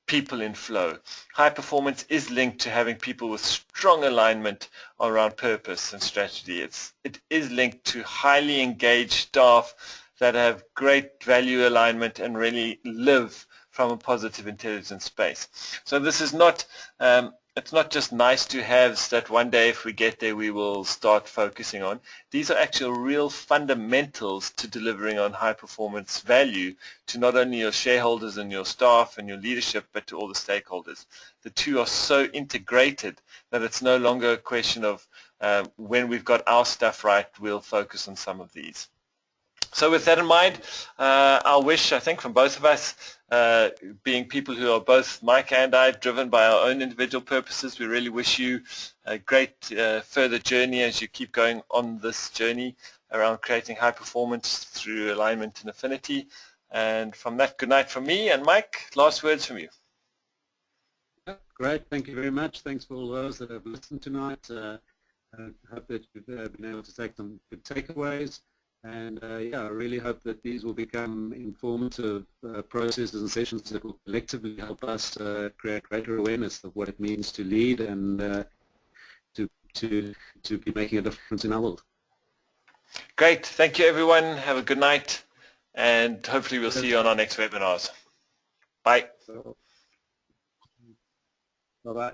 people in flow. High performance is linked to having people with strong alignment around purpose and strategy. It is linked to highly engaged staff that have great value alignment and really live from a positive intelligence space. So this is not a It's not just nice to haves that one day if we get there we will start focusing on. These are actual real fundamentals to delivering on high performance value to not only your shareholders and your staff and your leadership, but to all the stakeholders. The two are so integrated that it's no longer a question of when we've got our stuff right, we'll focus on some of these. So with that in mind, our wish, I think, from both of us, being people who are both Mike and I driven by our own individual purposes, we really wish you a great further journey as you keep going on this journey around creating high performance through alignment and affinity. And from that, good night from me. And Mike, last words from you. Great, thank you very much. Thanks for all those that have listened tonight. I hope that you've been able to take some good takeaways. And yeah, I really hope that these will become informative processes and sessions that will collectively help us create greater awareness of what it means to lead and to be making a difference in our world. Great. Thank you, everyone. Have a good night. And hopefully we'll see you on our next webinars. Bye. Bye-bye.